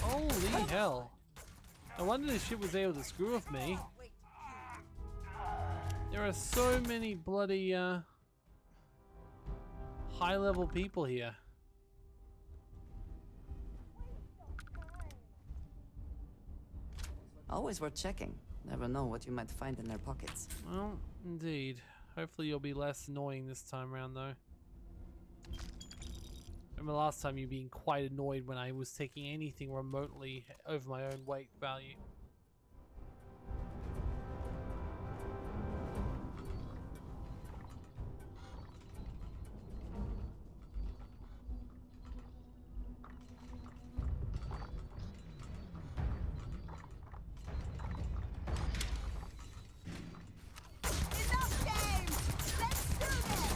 Holy hell. I wonder if ship was able to screw with me. There are so many bloody high level people here. Always worth checking. Never know what you might find in their pockets. Well, indeed. Hopefully you'll be less annoying this time around though. Remember last time you being quite annoyed when I was taking anything remotely over my own weight value.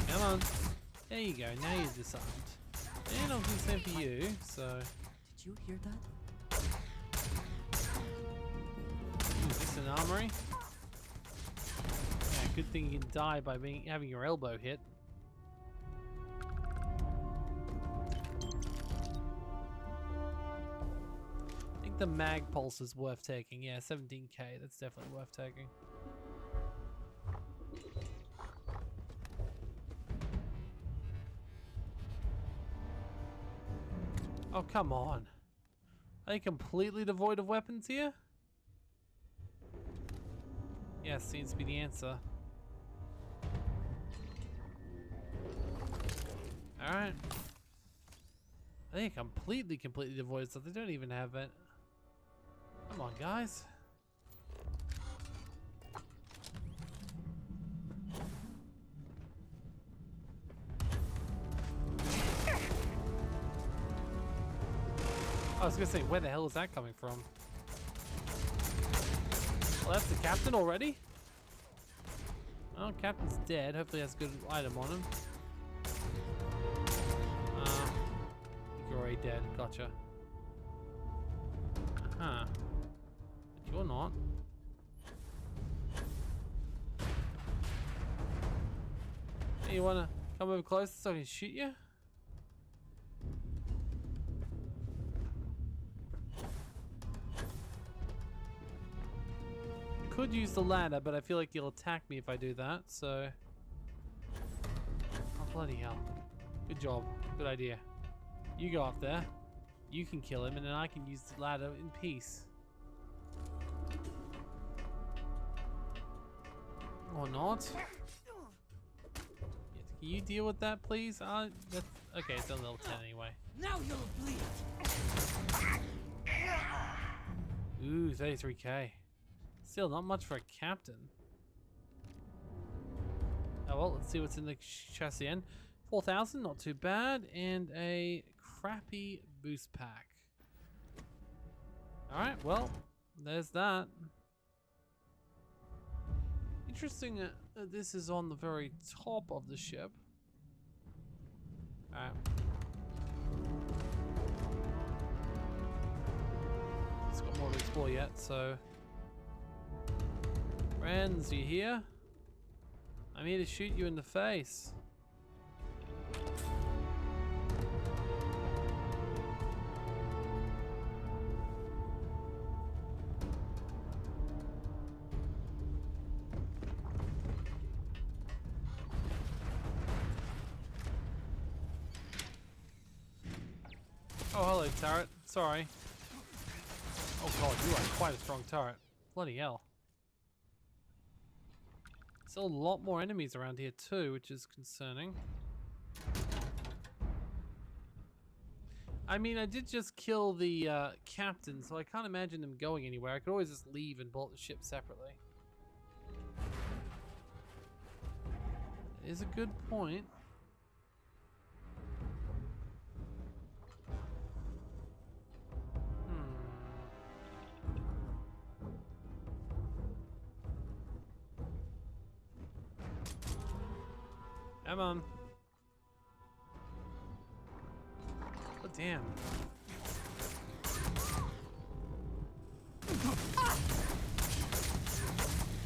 Come on. There you go, now you're disarmed. And I'll do the same for you, so... Did you hear that? Is this an armory? Yeah, good thing you can die by having your elbow hit. the mag pulse is worth taking. Yeah, 17k. That's definitely worth taking. Oh, come on. Are they completely devoid of weapons here? Yes, seems to be the answer. Alright. I think completely devoid of stuff. They don't even have it. Come on, guys. I was gonna say, where the hell is that coming from? Well, that's the captain already? Well, captain's dead. Hopefully has a good item on him. You're already dead. Gotcha. Huh. But you're not. Hey, you wanna come over close so I can shoot you? Could use the ladder, but I feel like you'll attack me if I do that, so... Oh, bloody hell. Good job. Good idea. You go up there. You can kill him, and then I can use the ladder in peace. Or not. Yes, can you deal with that, please? That's, okay, it's on level 10 anyway. Now you'll bleed. Ooh, 33k. Still not much for a captain. Oh well, let's see what's in the chest again. 4,000, not too bad, and a crappy boost pack. Alright, well, there's that. Interesting this is on the very top of the ship. Alright. It's got more to explore yet, so... Friends, you here? I'm here to shoot you in the face. Oh, hello, turret. Sorry. Oh god, you are quite a strong turret. Bloody hell. Still a lot more enemies around here too, which is concerning. I mean, I did just kill the captain, so I can't imagine them going anywhere. I could always just leave and bolt the ship separately. That is a good point. Come on. Oh, damn.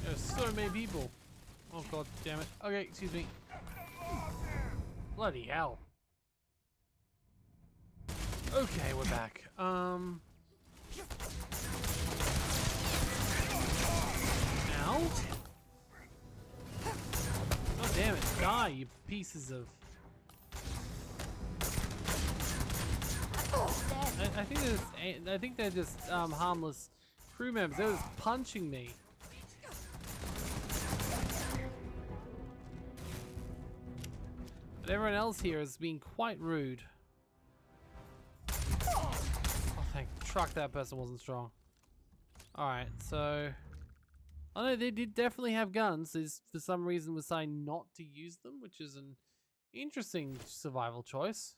There's so many people. Oh, god damn it. Okay, excuse me. Bloody hell. Okay, we're back. Ow. Oh damn it, die, you pieces of... I think they're just harmless crew members. They're just punching me. But everyone else here is being quite rude. Oh thank truck that person wasn't strong. Alright, so... Oh no, they did definitely have guns. They for some reason decided not to use them, which is an interesting survival choice.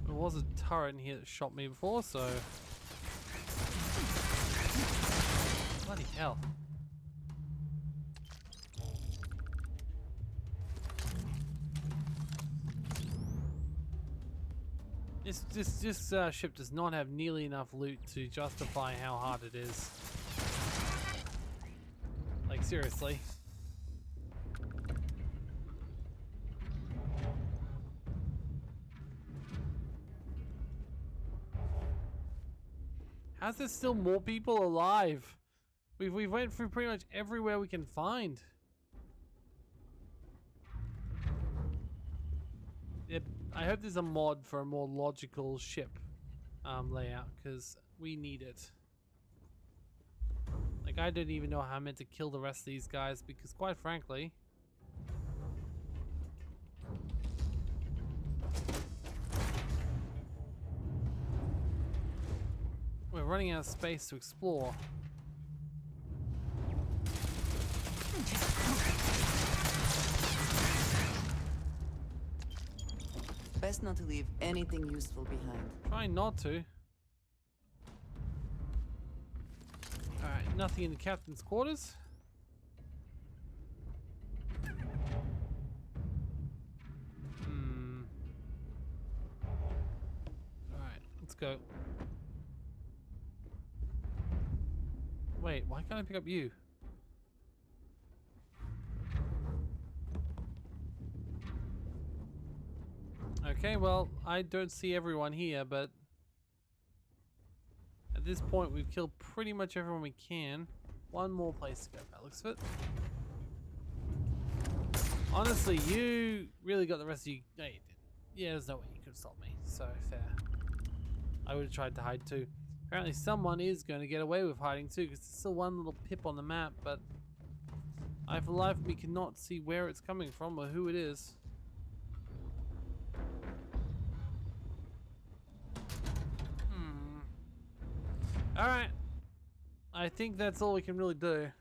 There was a turret in here that shot me before, so... Bloody hell. This ship does not have nearly enough loot to justify how hard it is. Like, seriously. How's there still more people alive? We've went through pretty much everywhere we can find. Yep, I hope there's a mod for a more logical ship layout, because we need it. Like, I don't even know how I'm meant to kill the rest of these guys, because quite frankly, we're running out of space to explore. Best not to leave anything useful behind. Try not to. Alright, nothing in the captain's quarters. Alright, let's go. Wait, why can't I pick up you? Okay, well, I don't see everyone here, but at this point we've killed pretty much everyone we can. One more place to go, that looks fit. Honestly, you really got the rest of you. No, you didn't. Yeah, there's no way you could have stopped me. So fair. I would have tried to hide too. Apparently someone is going to get away with hiding too, because there's still one little pip on the map, but I for the life of me cannot see where it's coming from or who it is. Alright. I think that's all we can really do.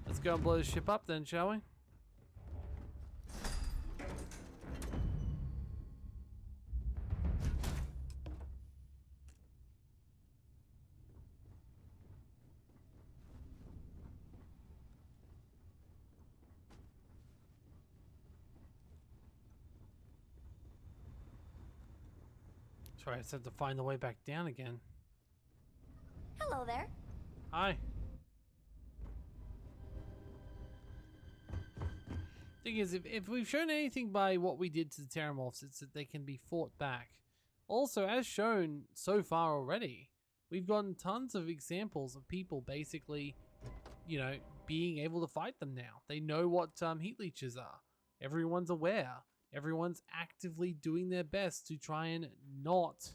Let's go and blow the ship up then, shall we? Sorry, I just have to find the way back down again. Hello there. Hi. Thing is, if we've shown anything by what we did to the Terramorphs, it's that they can be fought back. Also, as shown so far already, we've gotten tons of examples of people basically, you know, being able to fight them now. They know what heat leeches are. Everyone's aware. Everyone's actively doing their best to try and not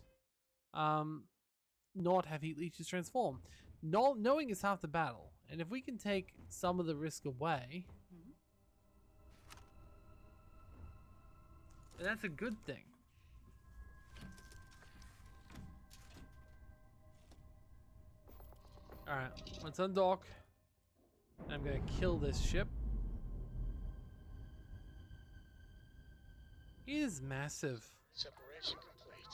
have heat leeches transform. Knowing is half the battle, and if we can take some of the risk away, that's a good thing. Alright, let's undock. I'm gonna kill this ship. It is massive. Separation complete.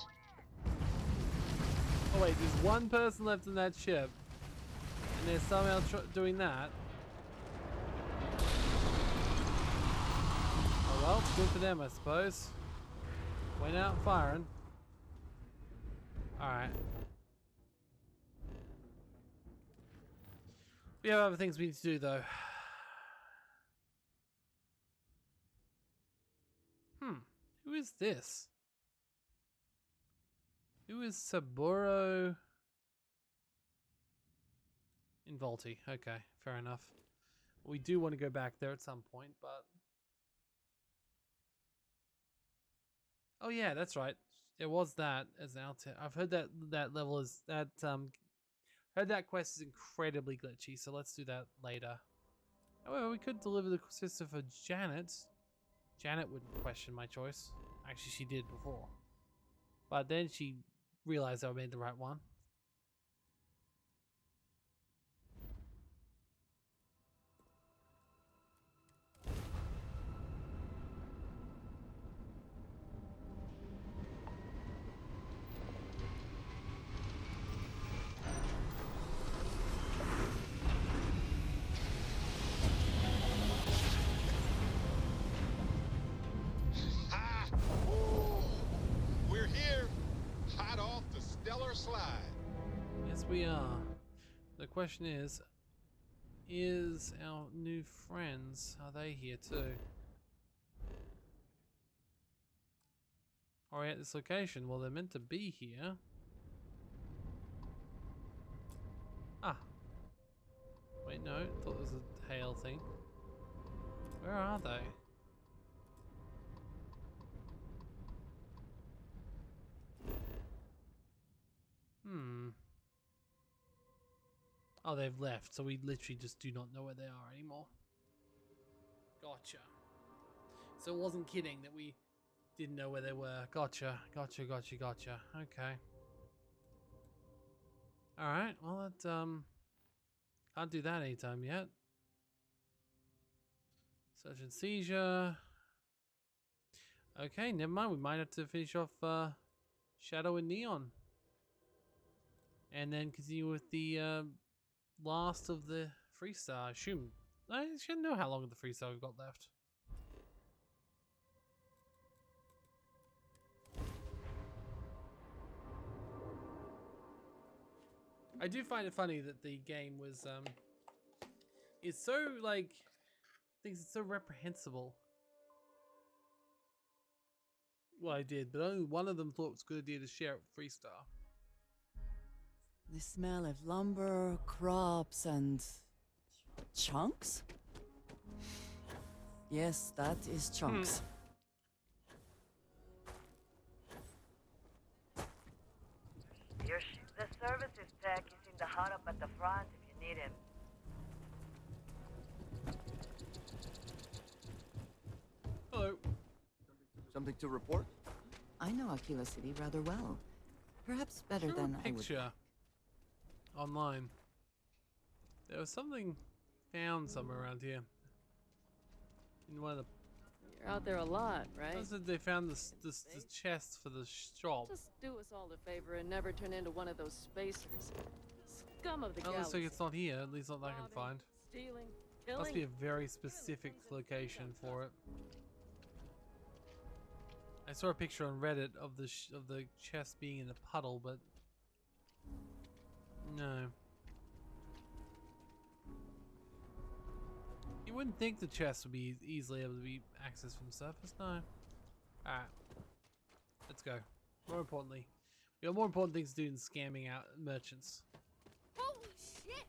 Oh wait, there's one person left in that ship, and they're somehow doing that. Oh well, good for them, I suppose. Went out firing. Alright. We have other things we need to do, though. Who is this? Who is Saburo Involti? Okay, fair enough. We do want to go back there at some point, but... Oh yeah, that's right. There was that as an outtake. I've heard that level is... heard that quest is incredibly glitchy, so let's do that later. However, we could deliver the sister for Janet. Janet wouldn't question my choice. Actually, she did before. But then she realized I made the right one. Slide. Yes, we are. The question is our new friends, are they here too? Or at this location? Well, they're meant to be here. Ah. Wait, no. Thought it was a hail thing. Where are they? Hmm. Oh, they've left, so we literally just do not know where they are anymore. Gotcha. So it wasn't kidding that we didn't know where they were. Gotcha. Okay. Alright, well that can't do that anytime yet. Search and seizure. Okay, never mind. We might have to finish off Shadow and Neon. And then continue with the last of the freestar. I should know how long of the freestar we've got left. I do find it funny that the game was it's so like thinks it's so reprehensible. Well, I did, but only one of them thought it was a good idea to share it with freestar. The smell of lumber, crops, and chunks? Yes, that is chunks. The services tech is in the hut up at the front if you need him. Hello. Something to report? I know Aquila City rather well. Perhaps better Show than a picture online. There was something found somewhere around here. In one of the. You're out there a lot, right? I said they found the chest for the shop. Just do us all a favor and never turn into one of those spacers. Scum of the It galaxy. looks like it's not here, at least not that I can find. Stealing, killing. Must be a very specific location for it. I saw a picture on Reddit of the chest being in the puddle, but no. You wouldn't think the chest would be easily able to be accessed from the surface, no. Alright. Let's go. More importantly, we have more important things to do than scamming out merchants. Holy shit!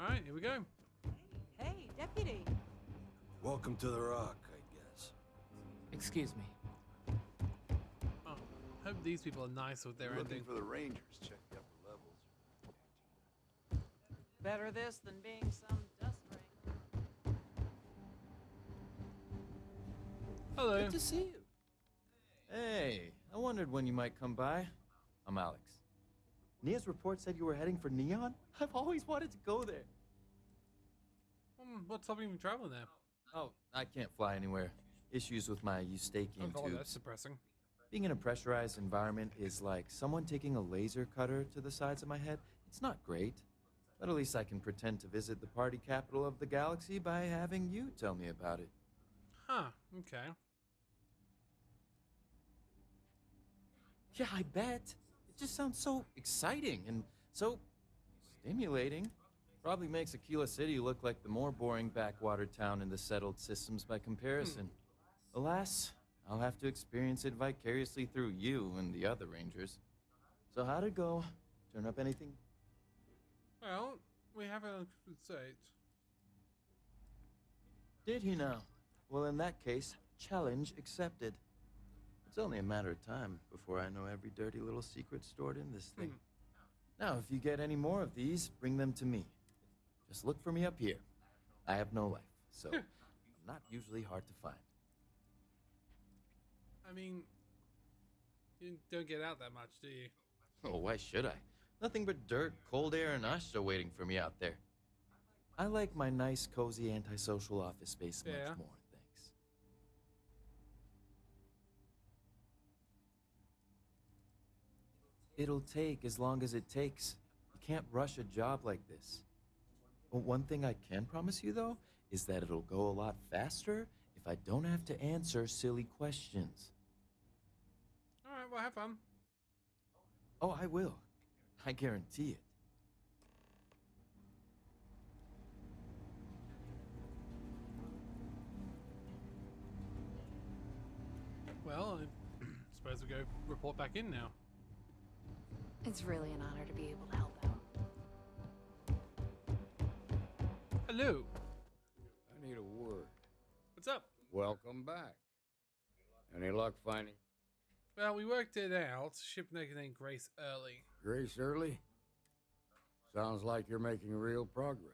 Alright, here we go. Hey, deputy. Welcome to the Rock, I guess. Excuse me. Oh, hope these people are nice with their Looking ending. for the Rangers. Check the upper levels. Better this than being some dust ring. Hello. Good to see you. Hey, I wondered when you might come by. I'm Alex. Nia's report said you were heading for Neon? I've always wanted to go there. What's stopping you from traveling there? Oh, I can't fly anywhere. Issues with my Eustachian Oh, tubes. that's depressing. Being in a pressurized environment is like someone taking a laser cutter to the sides of my head. It's not great, but at least I can pretend to visit the party capital of the galaxy by having you tell me about it. Huh, okay. Yeah, I bet. It just sounds so exciting and so stimulating. Probably makes Aquila City look like the more boring backwater town in the settled systems by comparison. Alas, I'll have to experience it vicariously through you and the other Rangers. So how'd it go? Turn up anything? Well, we have a crusade. Did he now? Well, in that case, challenge accepted. It's only a matter of time before I know every dirty little secret stored in this thing. Now, if you get any more of these, bring them to me. Just look for me up here. I have no life, so I'm not usually hard to find. I mean, you don't get out that much, do you? Oh, why should I? Nothing but dirt, cold air, and Asha waiting for me out there. I like my nice, cozy, antisocial office space much more, thanks. It'll take as long as it takes. You can't rush a job like this. But one thing I can promise you, though, is that it'll go a lot faster if I don't have to answer silly questions. Alright, Alright, well, have fun. Oh, I will. I guarantee it. Well, I suppose we go report back in now. It's really an honor to be able to help out. Hello. I need a word. What's up? Welcome back. Any luck finding Well, we worked it out. Ship named Grace early. Grace early? Sounds like you're making real progress.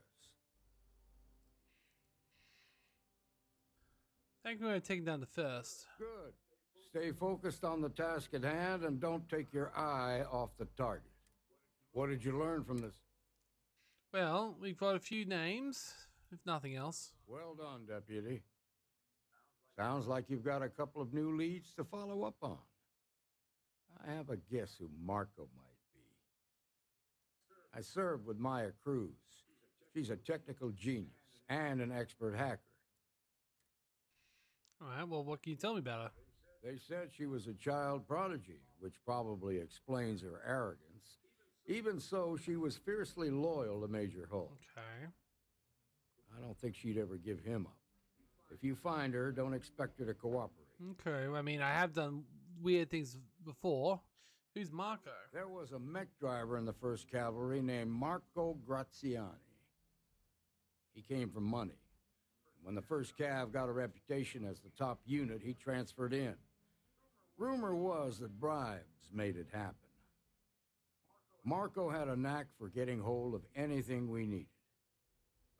I think we're going to take down the first. Good. Stay focused on the task at hand and don't take your eye off the target. What did you learn from this? Well, we've got a few names, if nothing else. Well done, Deputy. Sounds like you've got a couple of new leads to follow up on. I have a guess who Marco might be. I served with Maya Cruz. She's a technical genius and an expert hacker. All right, well, what can you tell me about her? They said she was a child prodigy, which probably explains her arrogance. Even so, she was fiercely loyal to Major Holt. Okay. I don't think she'd ever give him up. If you find her, don't expect her to cooperate. Okay, I mean, I have done weird things before. Who's Marco? There was a mech driver in the 1st Cavalry named Marco Graziani. He came from money. When the 1st Cav got a reputation as the top unit, he transferred in. Rumor was that bribes made it happen. Marco had a knack for getting hold of anything we needed.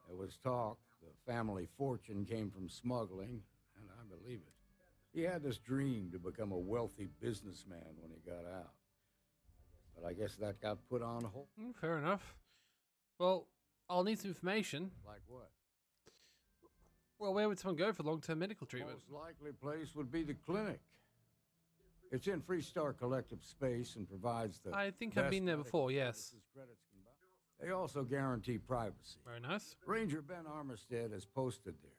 There was talk the family fortune came from smuggling, and I believe it. He had this dream to become a wealthy businessman when he got out. But I guess that got put on hold. Fair enough. Well, I'll need some information. Like what? Well, where would someone go for long-term medical treatment? Most likely place would be the clinic. It's in Freestar Collective space and provides the I think I've been there before, yes. They also guarantee privacy. Very nice. Ranger Ben Armistead is posted there.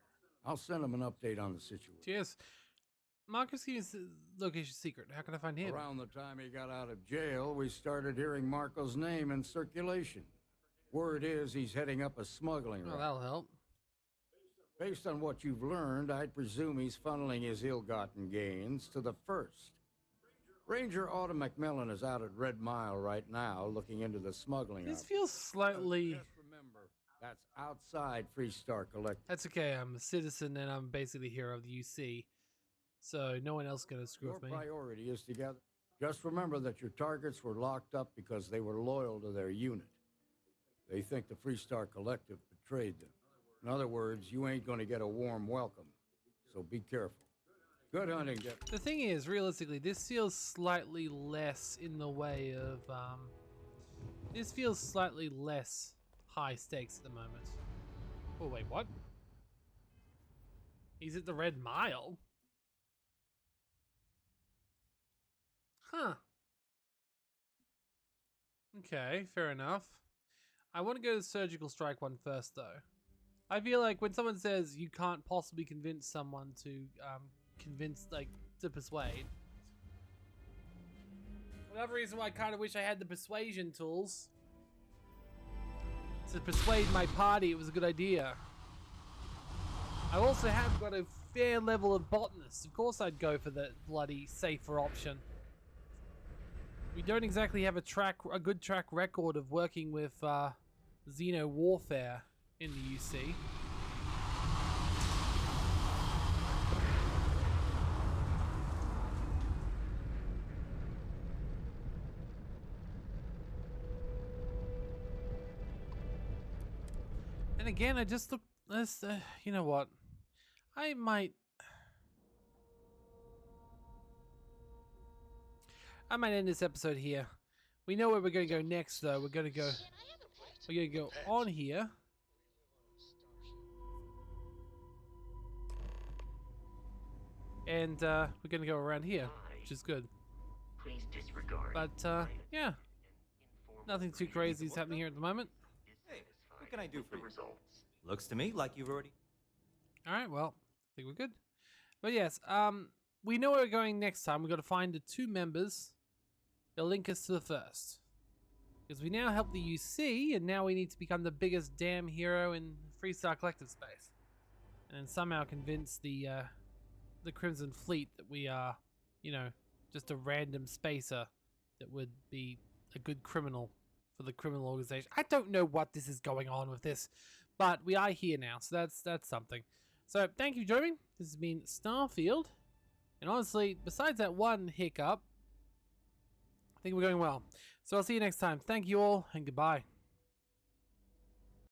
I'll send him an update on the situation. Cheers. Marcus is the location secret. How can I find him? Around the time he got out of jail, we started hearing Marco's name in circulation. Word is he's heading up a smuggling route. That'll help. Based on what you've learned, I'd presume he's funneling his ill-gotten gains to the 1st. Ranger Autumn McMillan is out at Red Mile right now, looking into the smuggling. This feels slightly. Just remember, that's outside Freestar Collective. That's okay. I'm a citizen and I'm basically the hero of the UC, so no one else is gonna screw with me. Your priority is together. Just remember that your targets were locked up because they were loyal to their unit. They think the Freestar Collective betrayed them. In other words, you ain't going to get a warm welcome, so be careful. Good hunting, Jeff. The thing is, realistically, this feels slightly less in the way of, this feels slightly less high stakes at the moment. Oh, wait, what? He's at the Red Mile? Huh. Okay, fair enough. I want to go to the Surgical Strike one first, though. I feel like when someone says you can't possibly convince someone to, to persuade. Another reason why I kind of wish I had the persuasion tools. To persuade my party it was a good idea. I also have got a fair level of botanist. Of course I'd go for the bloody safer option. We don't exactly have a good track record of working with Xeno warfare in the UC. And again, I just look. You know what? I might end this episode here. We know where we're going to go next, though. We're going to go on here. And we're going to go around here, which is good. But yeah, nothing too crazy is happening here at the moment. Hey, what can I do for you? Looks to me like you've already... All right, well, I think we're good. But yes, we know where we're going next time. We've got to find the 2 members that link us to the first. Because we now help the UC, and now we need to become the biggest damn hero in Freestar Collective space. And then somehow convince the Crimson Fleet that we are, you know, just a random spacer that would be a good criminal for the criminal organization. I don't know what this is going on with this, but we are here now, so that's something. So thank you for joining me. This has been Starfield, and honestly, besides that one hiccup, I think we're going well. So I'll see you next time. Thank you all, and goodbye.